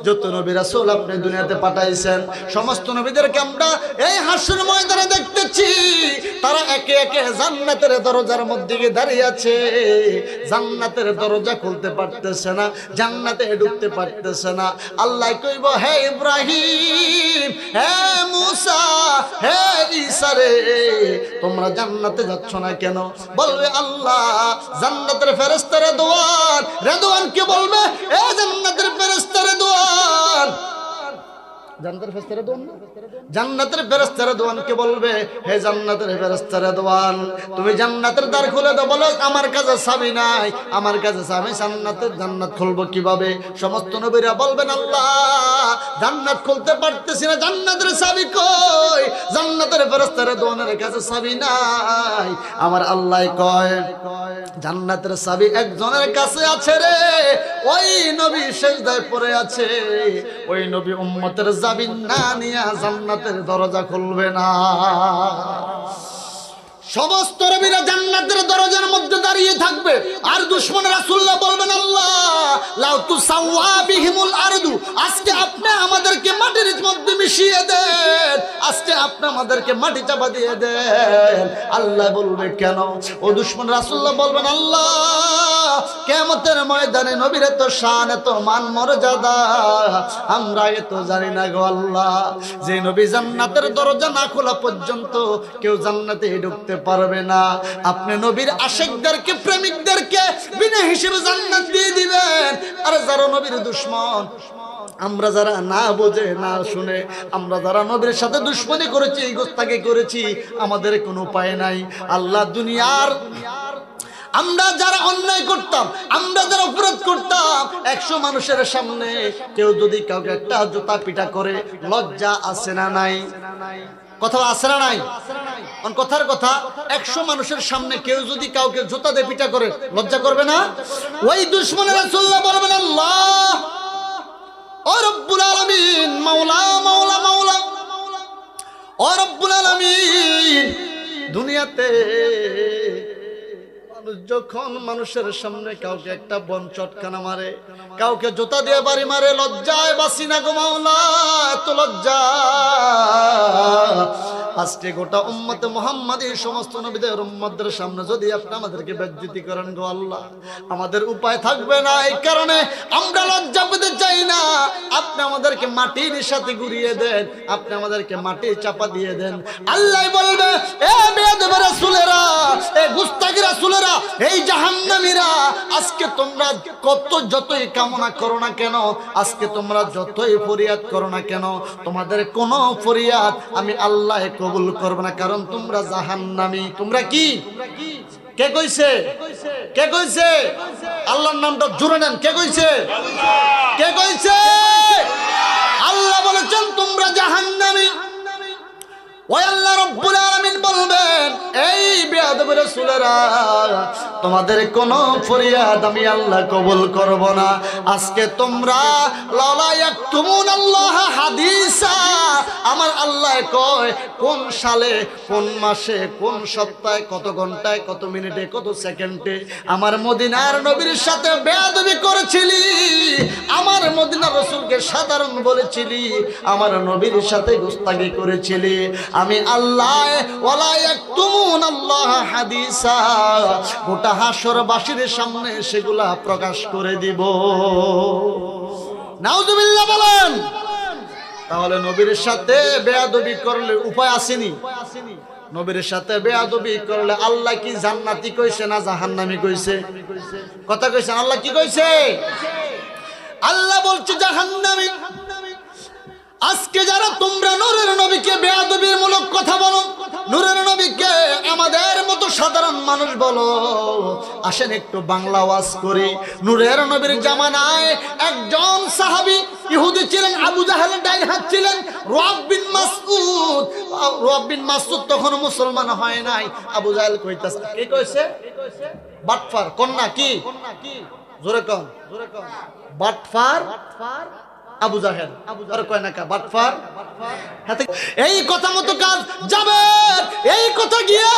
Speaker 1: যত নবী রাসূল আপনি দুনিয়াতে পাঠাইছেন সমস্ত নবীদেরকে আমরা এই হাসর ময়দানে দেখতেছি, তারা একে একে জান্নাতের দরজার মধ্যে গিয়ে দাঁড়িয়ে আছে। জান্নাতের দরজা খুলতে পারতেছে না, জান্নাতে ঢুকতে পারতেছে না। আল্লাহ কইব হে ইব্রাহিম, হে মুসা, হে ঈসা রে তোমরা জান্নাতে যাচ্ছ না কেন? বলবে আল্লাহ জান্নাতের ফেরেশতারা দোয়ার রেদওয়ান কে বলবে এ জান্নাতের ফেরেশতারা দোয়ার, জান্নাতের ফেরেশতারা দোয়ান না, জান্নাতের ফেরেশতারা দোয়ানকে বলবে হে জান্নাতের ফেরেশতারা দোয়ান তুমি জান্নাতের দ্বার খুলে দাও। বলো আমার কাছে চাবি নাই, আমার কাছে চাবি, জান্নাত খুলবো কিভাবে? সমস্ত নবীরা বলবেন আল্লাহ জান্নাত খুলতে পারতেছি না, জান্নাতের চাবি কই? জান্নাতের ফেরেশতারা দোয়ানের কাছে চাবি নাই। আমার আল্লাহ কয় জান্নাতের চাবি একজনের কাছে আছে রে, ওই নবী সিজদায় পড়ে আছে, ওই নবী উম্মতের চাবি না নিয়া জান্নাতের দরজা খুলবে না। সমস্ত নবীরা জান্নাতের দরজার মধ্যে দাঁড়িয়ে থাকবে, আর দুশমন রাসূলুল্লাহ বলবেন আল্লাহ লাউ তুসাওয়া বিহিমুল আরদু, আজকে আপনি আমাদেরকে মাটির মধ্যে মিশিয়ে দেন, আজকে আপনি আমাদেরকে মাটি চাপা দিয়ে দেন। আল্লাহ বলবে কেন? ও দুশমন রাসূলুল্লাহ বলবেন আল্লাহ কিয়ামতের ময়দানে নবীর এত শান, এত মান মর্যাদা আমরা এত জানি না গো আল্লাহ। যে নবী জান্নাতের দরজা না খোলা পর্যন্ত কেউ জান্নাতে ঢুকতে পারবে না। আপনি নবীর আশিকদেরকে, প্রেমিকদেরকে বিনা হিসেবে জান্নাত দিয়ে দিবেন। আর যারা নবীর দুশমন, আমরা যারা না বোঝে না শুনে, আমরা যারা নবীর সাথে দুশমনি করেছি, গোস্তাকি করেছি, আমাদের কোনো উপায় নাই। আল্লাহ দুনিয়ার আমরা যারা অন্যায় করতাম, আমরা যারা অপরাধ করতাম, 100 মানুষের সামনে কেউ যদি কাউকে একটা জুতা পিটা করে লজ্জা আছে না নাই? কথা আছে না নাই? কথার কথা 100 মানুষের সামনে কেউ যদি কাউকে জুতা দিয়ে পিটা করে লজ্জা করবে না? ওই দুশমনের রাসূলুল্লাহ বলবেন আল্লাহ ও রব্বুল আলামিন, মাওলা মাওলা মাওলা, ও রব্বুল আলামিন দুনিয়াতে যখন মানুষের সামনে কাউকে একটা বন চটকানা মারে, কাউকে জুতা দিয়ে বাড়ি মারে, লজ্জায় বাসি না গো মাওলা, এত লজ্জা। আজকে গোটা উম্মতে মুহাম্মাদী সমস্ত নবীদের উম্মতদের সামনে যদি আপনি আমাদেরকে বেজ্জতি করেন গো আল্লাহ, আমাদের উপায় থাকবে না। এই কারণে আমরা লজ্জা পেতে চাই না। আপনি আমাদেরকে মাটির সাথে ঘুরিয়ে দেন, আপনি আমাদেরকে মাটি চাপা দিয়ে দেন। আল্লাহ বলবে এ বেয়াদব রাসূলেরা, এ গুস্তাখী রাসূলেরা, এই জাহান্নামীরা, আজকে তোমরা যতই কামনা করো না কেন, আজকে তোমরা যতই ফরিয়াদ করো না কেন, তোমাদের কোনো ফরিয়াদ আমি আল্লাহ কবুল করব না, কারণ তোমরা জাহান্নামী। তোমরা কি? কে কইছে? কে কইছে? আল্লাহর নামটা জোরে নেন। কে কইছে? কে কইছে? আল্লাহ বলেছেন তোমরা জাহান্নামী। ওই আল্লাহ রাব্বুল আলামিন বলবেন এই বেয়াদব রাসূলেরা, তোমাদের কোনো ফরিয়াদ আমি আল্লাহ কবুল করব না। আজকে তোমরা লালা ইয়াকতুমুন আল্লাহ হাদিসা, আমার আল্লাহ কয় কোন সালে, কোন মাসে, কোন সপ্তাহে, কত ঘন্টায়, কত মিনিটে, কত সেকেন্ডে আমার মদিনার নবীর সাথে বেয়াদবি করেছিলি, আমার মদিনার রাসূলকে সাধারণ বলেছিলি, আমার নবীর সাথে গোস্তাখী করেছিলি, আমি আল্লাহ ওয়ালা ইয়াকতুমুন আল্লাহ হাদিসা, গোটা হাসরবাসীর সামনে সেগুলা প্রকাশ করে দিব। নাউজুবিল্লাহ বলেন। তাহলে নবীর সাথে বেয়াদবি করলে উপায় আসেনি? নবীর সাথে বেয়াদবি করলে আল্লাহ কি জান্নাতি কইছে না জাহান্নামী কইছে? কথা কইছেন? আল্লাহ কি কইছে? আল্লাহ বলছে জাহান্নামী। আজকে যারা তোমরা নূরের নবীকে বেয়াদবির মূলক কথা বলো, নূরের নবীকে আমাদের মতো সাধারণ মানুষ বলো, আসেন একটু বাংলা ওয়াজ করি। নূরের নবীর জামানায় একজন সাহাবী ইহুদি ছিলেন, আবু জাহেলের ডাইন হাত ছিলেন রুয়াব বিন মাসউদ। রুয়াব বিন মাসউদ তখন মুসলমান হয় নাই। আবু জাহেল কইতাছে, কে কইছে? বাটফার কন্যা কি জোরে কন, বাটফার আবু জাহেল। আর কয় না কা বাটফার। এই কথা মতো কাজ যাবে। এই কথা গিয়ে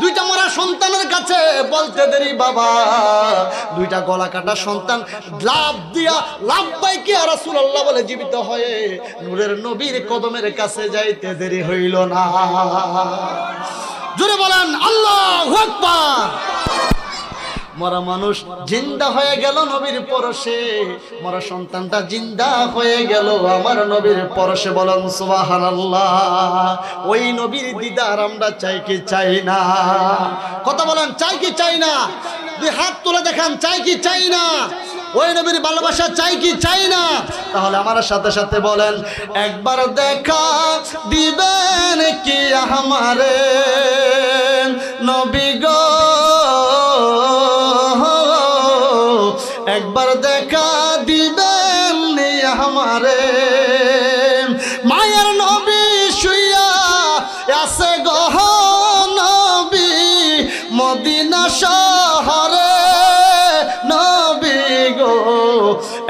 Speaker 1: দুইটা মরা সন্তানের কাছে বলতে দেরি, বাবা দুইটা গলা কাটা সন্তান লাভ দিয়া লাভবাইক ইয়া রাসূলুল্লাহ বলে জীবিত হয়ে নূরের নবীর কদমের কাছে যাইতে দেরি হইল না। জোরে বলেন আল্লাহু আকবার। মরা মানুষ জিন্দা হয়ে গেল নবীর পরশে, মরা সন্তানটা জিন্দা হয়ে গেল আমার নবীর পরশে। বলেন সুবহানাল্লাহ। ওই নবীর দিদার আমরা চাই কি চাই না? কথা বলেন, চাই কি চাই না? দুই হাত তুলে দেখান, চাই কি চাই না? ওই নবীর ভালোবাসা চাই কি চাই না? তাহলে আমার সাথে সাথে বলেন, একবার দেখা দিবেন কি আমারে নবী গো, একবার দেখা দিবেন আমারে। মায়ের নবী শুইয়া আছে গহ নবী মদিনা শহরে নবী গো,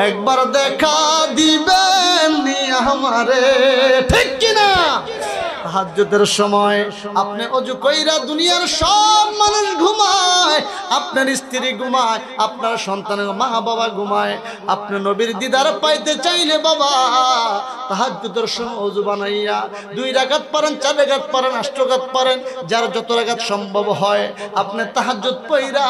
Speaker 1: একবার দেখা দিবেন আমারে। ঠিক কিনা? তাহাজ্জুদের সময় আপনি ওযু কইরা দুনিয়ার সব মানুষ ঘুমায়, আপনার স্ত্রী ঘুমায়, আপনার সন্তানের মা বাবা ঘুমায়। আপনি নবীর দিদার পাইতে চাইলে বাবা তাহাজ্জুদের সময় ওযু বানাইয়া 2 রাকাত পারেন, 4 রাকাত পারেন, 8 রাকাত পারেন, যার যত রাকাত সম্ভব হয় আপনি তাহাজ্জুদ পড়া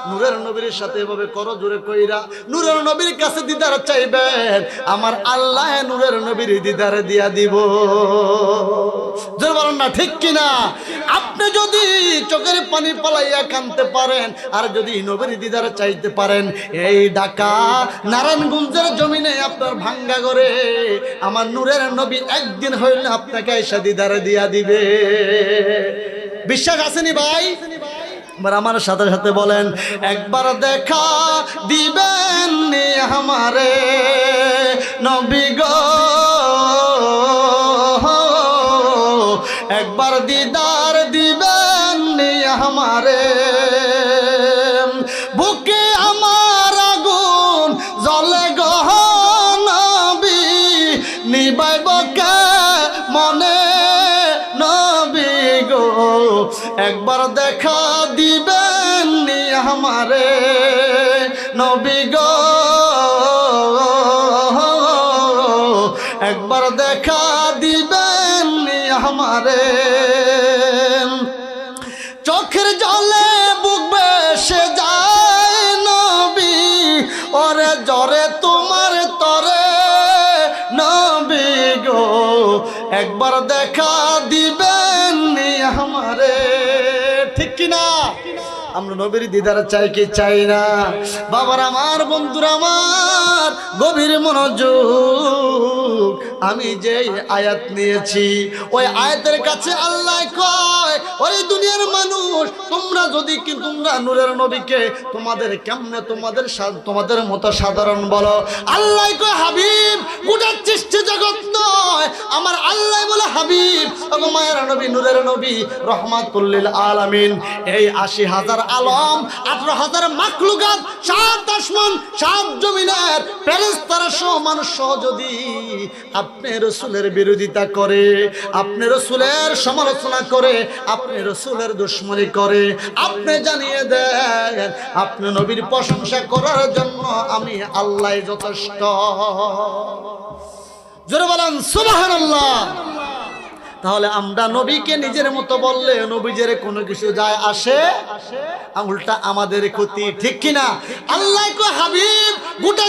Speaker 1: নূরের নবীর সাথে এভাবে করো, জোরে কইরা নূরের নবীর কাছে দিদার চাইবেন, আমার আল্লাহ নূরের নবীর দিদার দিয়া দিব। জোরে বলেন না ঠিক কিনা? আপনি যদি চোখের পানি পালাইয়া কাঁদতে পারেন আর যদি নবীর দিদার চাইতে পারেন, এই ঢাকা নারায়ণগঞ্জের জমিনে আপনার ভাঙ্গা করে আমার নূরের নবী একদিন হইলে আপনাকে এসে দিদার দিয়া দিবে। বিশ্বাস আসেনি ভাই? আমার সাথে সাথে বলেন, একবার দেখা দিবেন আমারে নবী গো, একবার দিদার দিবেন আমারে। বুকে আমার আগুন জ্বলে গো নবী, নিবাইব কে মনে নবী গো, একবার দেখা দিবেন আমারে নবী গো, একবার দেখা দিবেন আমারে। চোখের জলে বুক বেসে যায় নবী, ওরে জরে তোমার তরে নবী গো, একবার দেখা দিবেন আমারে। ঠিক কিনা? আমরা নবীর দিদার চাই কি চাই না? বাবার আমার, বন্ধুরা আমার, গভীর মনোযোগ। আমি যে আয়াত নিয়েছি ওই আয়াতের কাছে আল্লাহ কয়, ওই দুনিয়ার মানুষ তোমরা যদি কি তোমরা নূরের নবীকে তোমাদের কেমনে তোমাদের মতো সাধারণ বলো? আল্লাহ কয় হাবিব, গোটা সৃষ্টি জগৎ নয়, আমার আল্লাহ বলে হাবিব ওগো মায়ের নবী নূরের নবী রহমাতুল লিল আলামিন। এই 80,000 আলম, 18,000 মাখলুকাত, 7 আসমান 7 জমিনের ফেরেশতারা সহ মানুষ সহ যদি আপনি রাসূলের বিরোধিতা করে, আপনি রাসূলের সমালোচনা করে, আপনি রাসূলের দুশমনি করে, আপনি জানিয়ে দেন আপনি নবীর প্রশংসা করার জন্য আমি আল্লাহ যথেষ্ট। জোরে বলেন সুবহানাল্লাহ। তাহলে আমরা নবীকে নিজের মতো বললে নবীজের কোনো কিছু যায় আসে? উল্টা আমাদের ক্ষতি। ঠিক কিনা? আল্লাহ কয় হাবিব, গোটা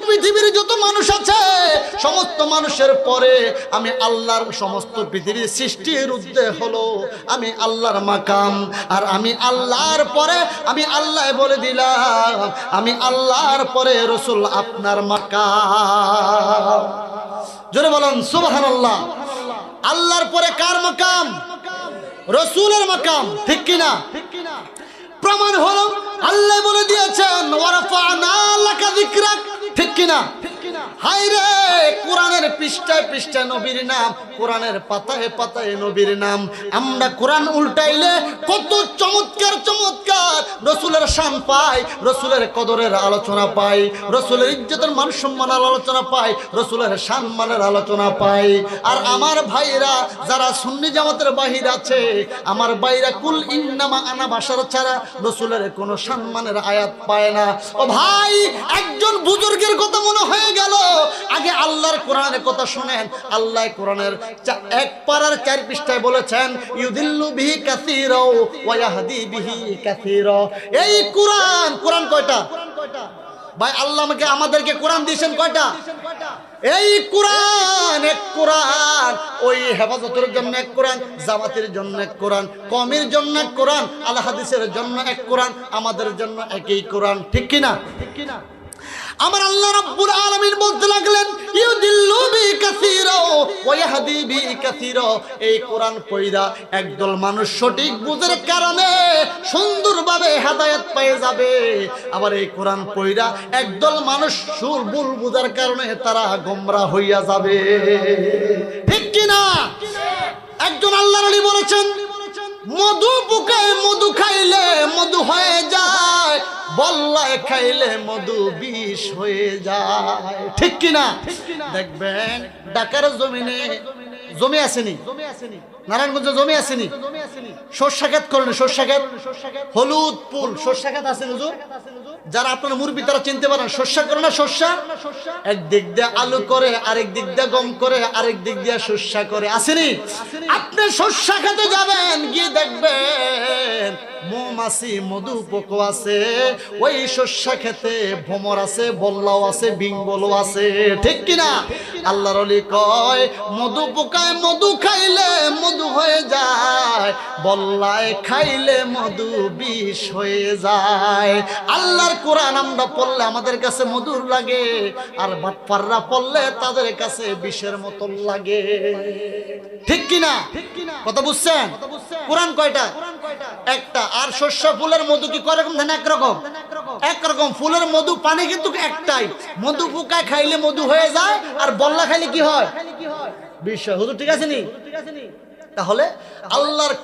Speaker 1: পৃথিবীর যত মানুষ আছে সমস্ত মানুষের পরে আমি আল্লাহর সমস্ত পৃথিবীর সৃষ্টির উদ্দেশ্য হলো আমি আল্লাহর মাকাম। আর আমি আল্লাহর পরে আমি আল্লাহ বলে দিলাম আমি আল্লাহর পরে রাসূল আপনার মাকাম। জোরে বলেন সুবহানাল্লাহ। আল্লাহর পরে কার মাকাম? রাসূলের মাকাম, ঠিক কি না? প্রমাণ হলো আল্লাহ বলে দিয়েছেন ওয়ারাফা'না লাকা যিকরাক, ঠিক কি না? হায় রে, কোরআনের পৃষ্ঠায় পৃষ্ঠায় নবীর নাম, কোরআনের পাতায় পাতায় নবীর নাম। আমরা কোরআন উল্টাইলে কত চমৎকার চমৎকার রাসূলের শান পাই, রাসূলের কদরের আলোচনা পাই, রাসূলের ইজ্জতের মান সম্মানের আলোচনা পাই, রাসূলের সম্মানের আলোচনা পাই। আর আমার ভাইরা যারা সুন্নি জামাতের বাহির আছে, আমার ভাইরা কুল ইন্নামা আনা বাশার ছাড়া রাসূলের কোনো সম্মানের আয়াত পায় না। ও ভাই, একজন বুজুর্গের কথা মনে হয়ে গেল, আগে আল্লাহর কোরআনের কথা শুনেন। আল্লাহ কোরআনের 1 পারার 4 পৃষ্ঠায় বলেছেন ইউদিল্লু বিহি কাসীরা ওয়া ইয়াহদি বিহি কাসীরা। এই কোরআন, কোরআন কয়টা ভাই? আল্লাহ আমাদেরকে কোরআন দিয়েছেন কয়টা? এই কোরআন, এক কোরআন, ওই হেফাজতের জন্য এক কোরআন, জামাতের জন্য এক কোরআন, কওমের জন্য এক কোরআন, আল হাদিসের জন্য এক কোরআন, আমাদের জন্য একই কোরআন, ঠিক কি না? আমার আল্লাহ রাব্বুল আলামিন বলতে লাগলেন ইউদিল্লু বি কাসীরা ওয়া ইয়াহদি বি কাসীরা। এই কোরআন পয়দা একদল মানুষ সঠিক বুঝার কারণে সুন্দরভাবে হেদায়েত পেয়ে যাবে, আবার এই কোরআন পয়দা একদল মানুষ ভুল বুঝার কারণে তারা গোমরা হইয়া যাবে, ঠিক কি না? একজন আল্লাহর ওলি বলেছেন মধু পোকায় মধু খাইলে মধু হয়ে যায়, বল্লায় খাইলে মধু বিষ হয়ে যায়, ঠিক কিনা? দেখবেন ঢাকার জমিনে জমি আসেনি, নারায়ণগঞ্জে জমি আসেনি, সরষা ক্ষেত করেন, সরষা ক্ষেত, হলুদ ফুল সরষা ক্ষেত আছেন হুজুর? যারা আপনার মুরব্বি তারা চিনতে পারেন, সরষা করে না? সরষা একদিক দিয়ে আলু করে, আরেক দিক দিয়ে গম করে, আরেক দিক দিয়ে সরষা করে, আসেনি? আপনি সরষা খেতে যাবেন, গিয়ে দেখবেন মৌমাছি মধু পোকা আছে, ওই সরষা খেতে ভ্রমর আছে, বল্লাও আছে, বিঙ্গলও আছে, ঠিক কিনা? আল্লাহর ওলি কয় মধু পোকায় মধু খাইলে মধু হয়ে যায়, বল্লায় খাইলে মধু বিষ হয়ে যায়। আল্লাহর কোরআন আমরা পড়লে আমাদের কাছে মধুর লাগে, আর বাটপাররা পড়লে তাদের কাছে বিষের মতো লাগে, ঠিক কিনা? কথা বুঝছেন? কোরআন কয়টা? একটা। আর শস্য ফুলের মধু কি কয় রকম? একরকম, একরকম। ফুলের মধু পানি কিন্তু একটাই। মধু পোকা খাইলে মধু হয়ে যায়, আর বল্লা খাইলে কি হয়? বিষ হয়। হুজুর ঠিক আছে নি? তাহলে আল্লাহর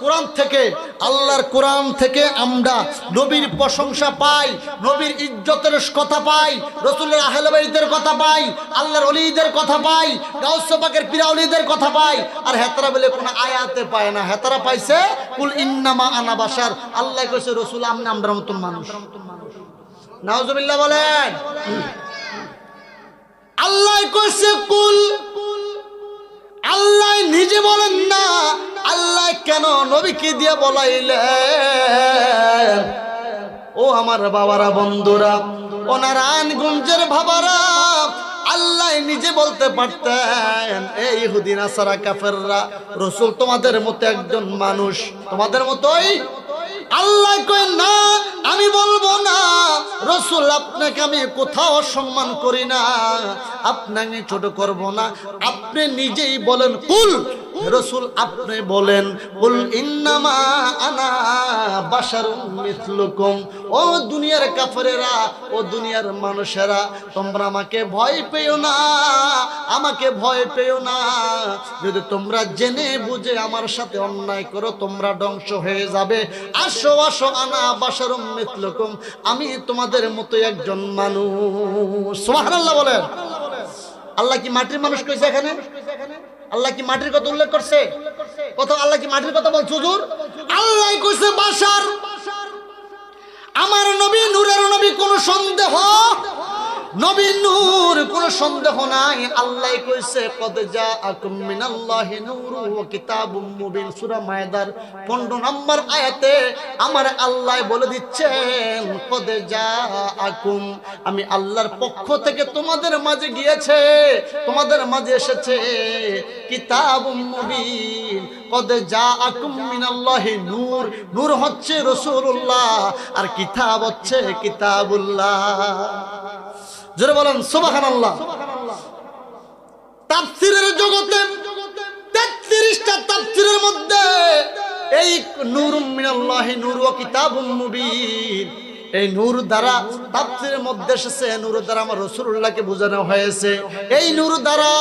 Speaker 1: কোরআন থেকে আমরা নবীর প্রশংসা পাই, নবীর ইজ্জতের কথা পাই, রাসূলের আহলে বাইতের কথা পাই, আল্লাহর ওলিদের কথা পাই, গাউস পাকের পীর ওলিদের কথা পাই। আর হেতারা বলে কোন আয়াতে পায় না, হেতারা পাইছে কুল ইন্নামা আনা বাশার। আল্লাহ কইছে রাসূল আমনে আমরার মতন মানুষ। নাউজুবিল্লাহ বলেন। আল্লাহ কইছে কুল, আল্লাহ নিজে বলেন না, আল্লাহ কেন নবীকে দিয়ে বলাইলেন? ও আমার বাবারা, বন্ধুরা, ও নারায়ণগঞ্জের বাবারা, আল্লাহ নিজে বলতে পারতেন এই ইহুদি নাসারা কাফেররা রাসূল তোমাদের মতো একজন মানুষ, তোমাদের মতোই। আল্লাহ কয় না, আমি বলবো না রাসূল, আপনাকে আমি কোথাও সম্মান করি না, আপনাকে ছোট করব না, আপনি নিজেই বলেন কুল। রাসূল আপনি বলেন কুল ইন্নামা আনা বাশারুম মিথলুকুম। ও দুনিয়ার কাফেরেরা, ও দুনিয়ার মানুষেরা, তোমরা আমাকে ভয় পেও না, আমাকে ভয় পেও না। যদি তোমরা জেনে বুঝে আমার সাথে অন্যায় করো, তোমরা ধ্বংস হয়ে যাবে। আসো আসো, আনা বাশারুম মিথলুকুম, আমি তোমাদের মতো একজন মানুষ। সুবহানাল্লাহ বলেন। আল্লাহ কি মাটির মানুষ কইছে এখানে? আল্লাহ কি মাটির কথা উল্লেখ করছে? কত আল্লাহ কি মাটির কথা বলছে হুজুর? আল্লাহ কইছে বাশার, আমার নবী নূরের নবী, কোন সন্দেহ নবী নূর, কোন সন্দেহ নাই। আল্লাহ কইছে কদ জাআকুম মিনাল্লাহি নূরু ওয়া কিতাবুম মুবিন। সূরা মায়দার 15 নম্বর আয়াতে আমার আল্লাহ বলে দিচ্ছেন কদ জাআকুম, আমি আল্লাহর পক্ষ থেকে তোমাদের মাঝে গিয়েছে, তোমাদের মাঝে এসেছে কিতাবুম মুবিন। কদ জাআকুম মিনাল্লাহি নূর, নূর হচ্ছে রাসূলুল্লাহ, আর কিতাব হচ্ছে কিতাবুল্লাহ। জোরে বলেন সুবহানাল্লাহ। তাফসীরের জগতে 33টা তাফসীরের মধ্যে এই মিনাল্লাহি নূর ওয়া কিতাবুম মুবিন। এই নূর দ্বারা তাফসীরের মধ্যে এসেছে, নূর দ্বারা আমার রাসূলুল্লাহকে বোঝানো হয়েছে, এই নূর দ্বারা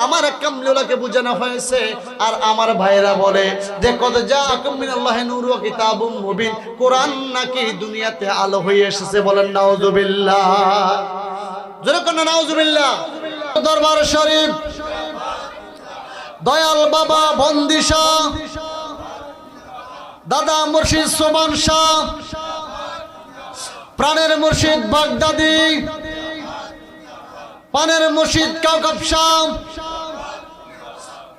Speaker 1: আমার কামলিওয়ালাকে বোঝানো হয়েছে। আর আমার ভাইরা বলে যে কদ জাআকুম মিনাল্লাহি নূর ওয়া কিতাবুম মুবিন, কোরআন নাকি দুনিয়াতে আলো হয়ে এসেছে। বলেন নাউযুবিল্লাহ, জোরে কোন নাউযুবিল্লাহ। দরবার শরীফ, দয়াল বাবা বন্দি শাহ, দাদা মুর্শিদ সোমান শাহ, প্রাণের মুর্শিদ বাগদাদি, পানের মুর্শিদ কাউকাব শাহ,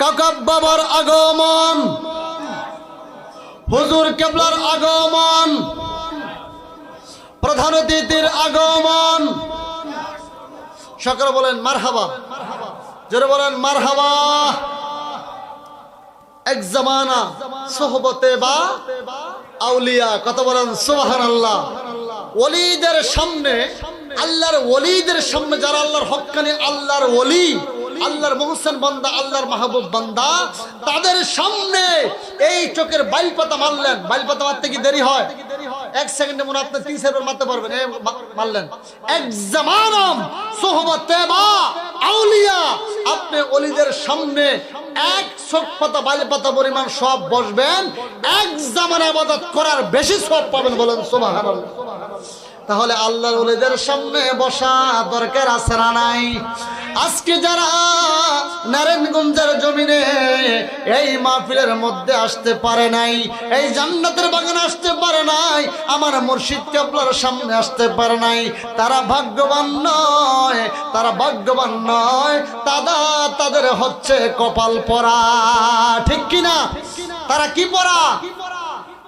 Speaker 1: কাউকাব বাবার আগমন, হুজুর কেবলার আগমন, প্রধান অতিথির আগমন। সকলে বলেন মারহাবা, জোরে বলেন মারহাবা। এক জামানা সোহবতে বা আউলিয়া, কথা বলেন সুবহানাল্লাহ। ওলিদের সামনে, আল্লাহর ওলিদের সামনে যারা আল্লাহর হক্কানি আল্লাহর ওলি, আল্লাহর মুহসিন বান্দা, আল্লাহর মাহবুব বান্দা, তাদের সামনে এই চোখের বাইল পাতা মারলেন। বাইল পাতা মারতে কি দেরি হয়? এক সেকেন্ডে মনে আপনি 3 বার মারতে পারবেন, মারলেন। এক জামানাম সোহবতে বা আউলিয়া, আপনি ওলিদের সামনে এক চোখ পাতা বাইল পাতা পরিমাণ সব বসবেন, এক জামানা ইবাদত করার বেশি সওয়াব পাবেন। বলেন সুবহানাল্লাহ। তাহলে আল্লাহর ওলিদের সামনে বসা দরকার আছে না নাই? আজকে যারা নারায়ণগঞ্জের জমিনে এই মাহফিলের মধ্যে আসতে পারে নাই, এই জান্নাতের বাগানে আসতে পারে নাই, আমার মুর্শিদ কেবলার সামনে আসতে পারে নাই, তারা ভাগ্যবান নয়, তারা ভাগ্যবান নয়, তাদের হচ্ছে কপাল পোড়া। ঠিক কিনা? তারা কি পোড়া?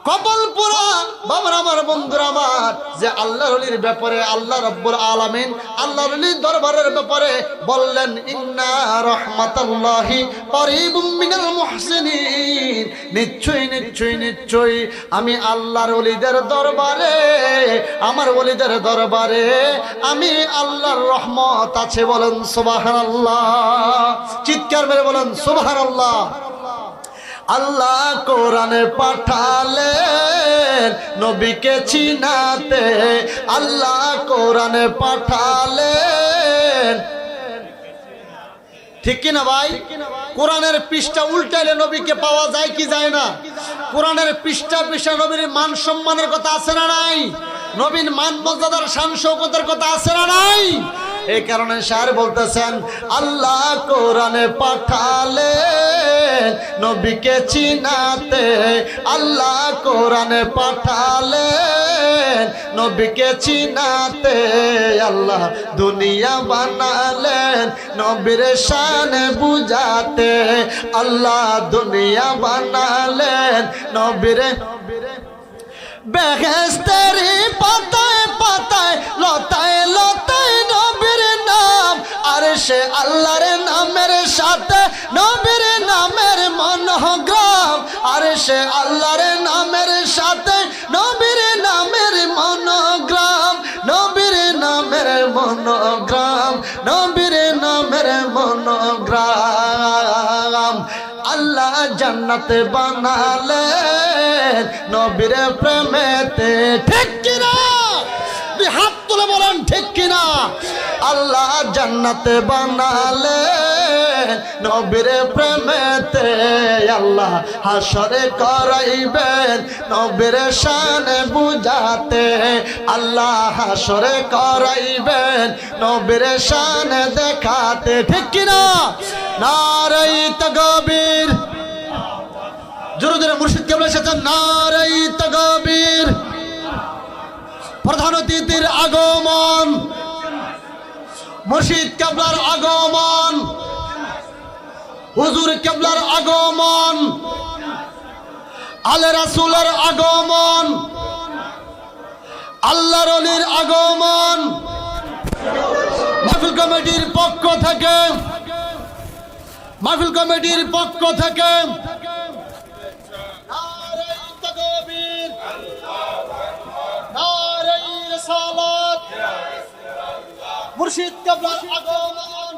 Speaker 1: কপাল পোড়া। বাবার আমার, বন্ধুরা আমার, যে আল্লাহর ওলির ব্যাপারে আল্লাহ রাব্বুল আলামিন আল্লাহর ওলির দরবারের ব্যাপারে বললেন ইন্না রাহমাতাল্লাহি করিবুম মিনাল মুহসিনিন, নিশ্চয়ই নিশ্চয়ই নিশ্চয়ই আমি আল্লাহর ওলিদের দরবারে, আমার ওলিদের দরবারে আমি আল্লাহর রহমত আছে। বলেন সুবহানাল্লাহ, চিৎকার মেরে বলেন সুবহানাল্লাহ। আল্লাহ কোরআনে পাঠালেন নবীকে চিনাতে, আল্লাহ কোরআনে পাঠালেন। ঠিক কিনা ভাই? কোরআনের পৃষ্ঠা উল্টাইলে নবীকে পাওয়া যায় কি যায় না? কোরআনের পৃষ্ঠা পৃষ্ঠা নবীর মান সম্মানের কথা আছে না নাই? নবীর মান মর্যাদার শান শৌকতের কথা আছে না নাই? এই কারণে শায়ের বলতেছেন আল্লাহ কোরআনে পাঠালেন নবীকে চিনাতে, আল্লাহ কোরআনে পাঠালেন নবীকে চিনাতে, আল্লাহ দুনিয়া বানালেন নবীর শান বুঝাতে, আল্লাহ দুনিয়া বানালেন নবীর। বেহেশতের পাতায় পাতায় লতায় লতায় নবীর নাম, আর সে আল্লাহর নামের সাথে নবীর নামের মনোগ্রাম, আর সে আল্লাহর নামের সাথে নবীর নামের মনোগ্রাম, নবীর নামের মনোগ্রাম, নবীর নামের মনোগ্রাম। আল্লাহ জান্নাতে বানালেন নবীর প্রেমেতে। ঠিক কিনা? হাত তুলে বলেন ঠিক কিনা? আল্লাহ জান্নাতে বানালেন নবীর প্রেমেতে, আল্লাহ হাসরে করাইবেন নবীর শান বুঝাতে, আল্লাহ হাসরে করাইবেন নবীর শান দেখাতে। ঠিক কিনা? নারাই তাকবীর, জোরে জোরে মুর্শিদ কেবলা এসেছেন। নারাই তাকবীর। প্রধান অতিথির আগমন, মুর্শিদ কেবলার আগমন, হুজুর কেবলার আগমন, আলে রাসূলের আগমন, আল্লাহর ওলির আগমন। মাহফিল কমিটির পক্ষ থেকে, মাহফিল কমিটির পক্ষ থেকে নারায়ে তাকবীর, নারায়ে রিসালাত, মুর্শিদ কেবলার আগমন।